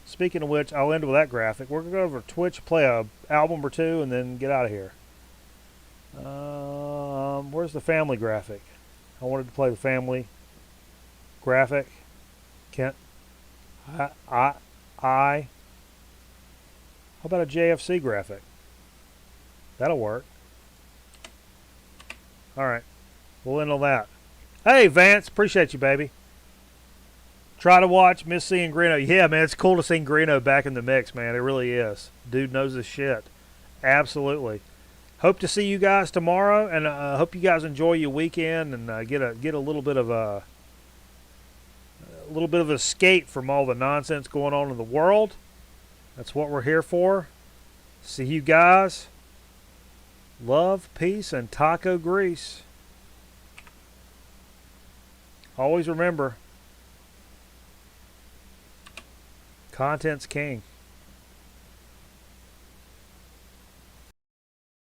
Speaking of which, I'll end with that graphic. We're going to go over to Twitch, play a album or two, and then get out of here. Where's the family graphic? I wanted to play the family graphic. Can't. How about a JFC graphic? That'll work. Alright. We'll end on that. Hey, Vance. Appreciate you, baby. Try to watch, miss seeing Greeno. Yeah, man, it's cool to see Greeno back in the mix, man. It really is. Dude knows his shit. Absolutely. Hope to see you guys tomorrow, and hope you guys enjoy your weekend and get a little bit of a escape from all the nonsense going on in the world. That's what we're here for. See you guys. Love, peace, and taco grease. Always remember, content's king.